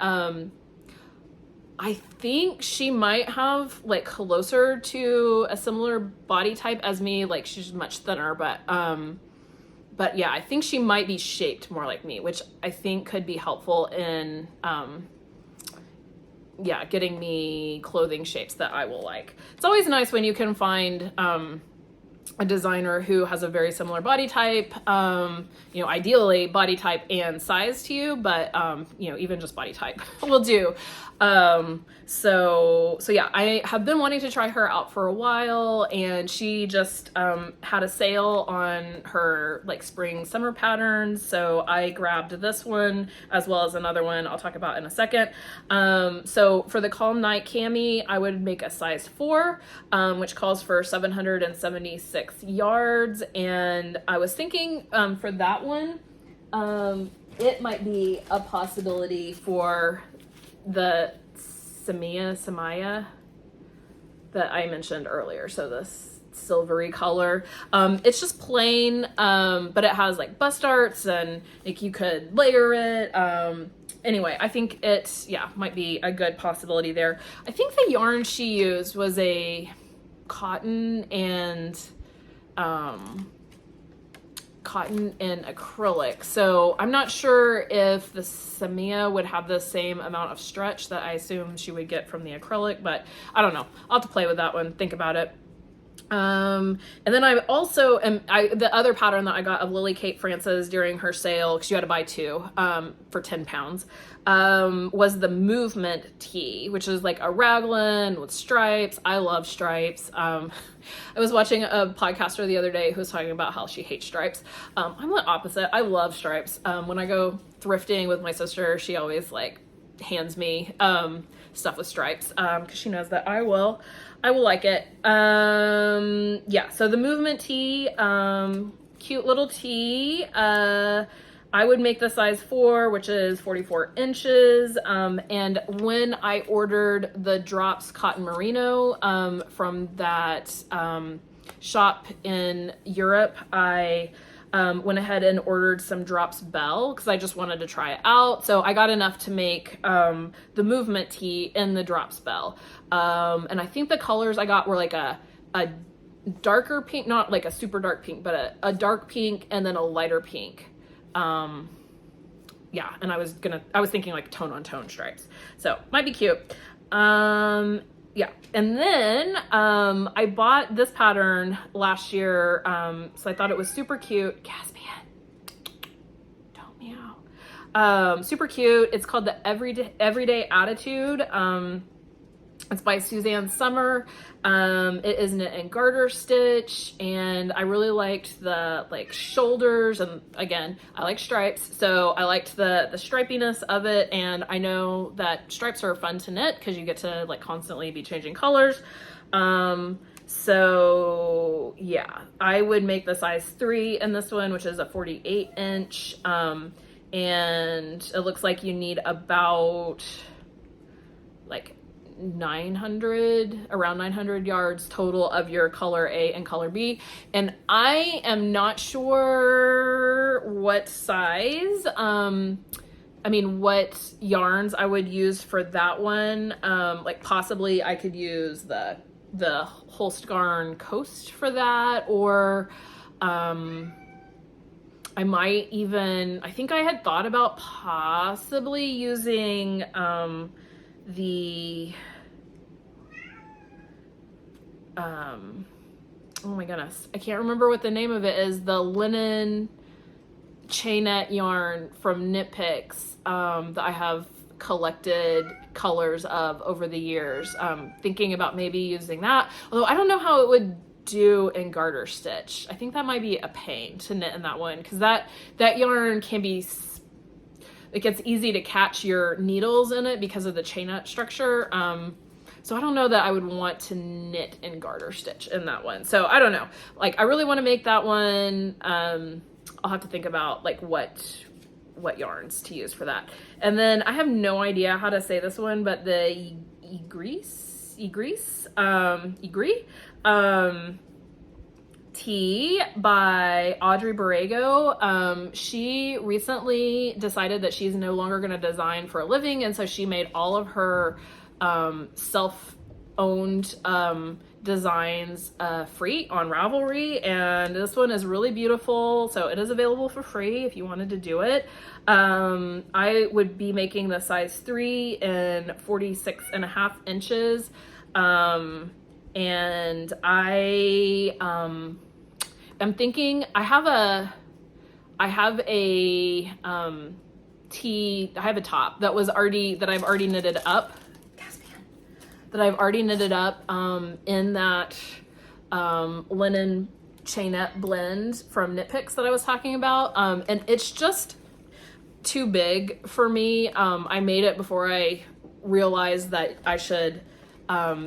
I think she might have like closer to a similar body type as me. Like she's much thinner, but yeah, I think she might be shaped more like me, which I think could be helpful in yeah, getting me clothing shapes that I will like. It's always nice when you can find a designer who has a very similar body type, you know, ideally body type and size to you, but you know, even just body type will do. So yeah, I have been wanting to try her out for a while, and she just had a sale on her like spring summer patterns, so I grabbed this one as well as another one I'll talk about in a second. So for the Calm Night cami, I would make a size 4, which calls for 776 yards, and I was thinking for that one, it might be a possibility for the Samaya that I mentioned earlier. So this silvery color. It's just plain, but it has like bust darts and like you could layer it. Anyway, I think it, yeah, might be a good possibility there. I think the yarn she used was a cotton and acrylic. So I'm not sure if the Samia would have the same amount of stretch that I assume she would get from the acrylic, but I don't know. I'll have to play with that one, think about it. And then I also the other pattern that I got of Lily Kate France's during her sale, because you had to buy 2 for 10 pounds, was the Movement tee, which is like a raglan with stripes. I love stripes. I was watching a podcaster the other day who was talking about how she hates stripes. I'm the opposite. I love stripes. When I go thrifting with my sister, she always like hands me stuff with stripes, because she knows that I will like it. Yeah, so the Movement tee, cute little tee. I would make the size 4, which is 44 inches. And when I ordered the Drops Cotton Merino from that shop in Europe, I went ahead and ordered some Drops Bell because I just wanted to try it out. So I got enough to make the Movement tee in the Drops Bell. And I think the colors I got were like a darker pink, not like a super dark pink, but a dark pink and then a lighter pink. Yeah, and I was thinking like tone on tone stripes. So might be cute. Yeah, and then I bought this pattern last year, so I thought it was super cute. Caspian, don't meow. Super cute. It's called the Everyday Attitude. It's by Suzanne Summer. It is knit and garter stitch, and I really liked the like shoulders, and again, I like stripes, so I liked the stripiness of it, and I know that stripes are fun to knit because you get to like constantly be changing colors. So yeah, I would make the size 3 in this one, which is a 48 inch, and it looks like you need about like around 900 yards total of your color A and color B, and I am not sure what size, I mean what yarns I would use for that one. Like possibly I could use the Holstgarn Coast for that, or I think I had thought about possibly using oh my goodness, I can't remember what the name of it is, the linen chainette yarn from Knit Picks that I have collected colors of over the years. Thinking about maybe using that, although I don't know how it would do in garter stitch. I think that might be a pain to knit in that one, because that yarn can be, it gets easy to catch your needles in it because of the chainette structure. So I don't know that I would want to knit in garter stitch in that one. So I don't know. Like, I really want to make that one. I'll have to think about like what yarns to use for that. And then I have no idea how to say this one, but the Egris tea by Audrey Borrego. She recently decided that she's no longer going to design for a living, and so she made all of her self-owned designs free on Ravelry, and this one is really beautiful, so it is available for free if you wanted to do it. I would be making the size 3 in 46.5 inches, and I am thinking I have a top that I've already knitted up. That I've already knitted up in that linen chainette blend from Knit Picks that I was talking about. And it's just too big for me. I made it before I realized that I should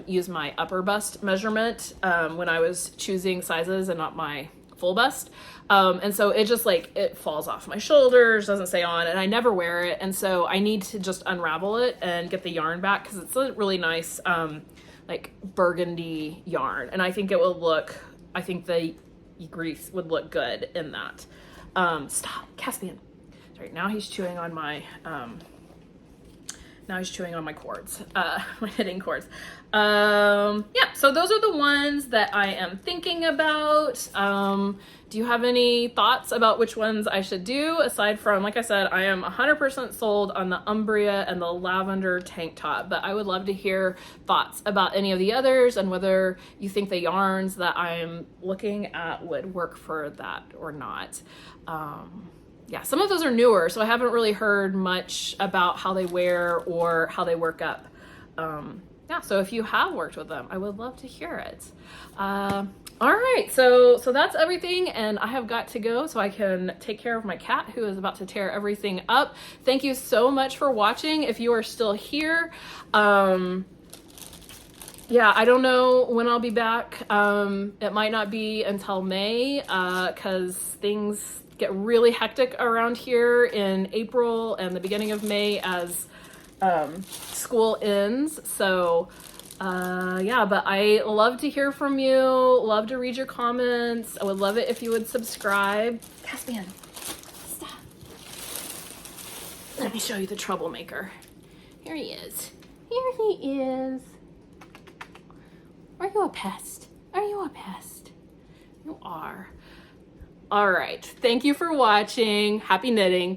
use my upper bust measurement when I was choosing sizes and not my full bust. And so it just like, it falls off my shoulders, doesn't stay on, and I never wear it. And so I need to just unravel it and get the yarn back, because it's a really nice, like burgundy yarn. And I think it will look, I think the grease would look good in that. Stop, Caspian. Sorry, now he's chewing on my, cords, my knitting cords. Yeah, so those are the ones that I am thinking about. Do you have any thoughts about which ones I should do? Aside from, like I said, I am 100% sold on the Umbria and the lavender tank top, but I would love to hear thoughts about any of the others and whether you think the yarns that I'm looking at would work for that or not. Yeah, some of those are newer, so I haven't really heard much about how they wear or how they work up. Yeah, so if you have worked with them, I would love to hear it. All right, so that's everything, and I have got to go so I can take care of my cat who is about to tear everything up. Thank you so much for watching. If you are still here, yeah, I don't know when I'll be back. It might not be until May, because things get really hectic around here in April and the beginning of May as school ends. So yeah, but I love to hear from you, love to read your comments. I would love it if you would subscribe. Caspian, stop. Let me show you the troublemaker. Here he is. Here he is. Are you a pest? Are you a pest? You are. All right, thank you for watching. Happy knitting.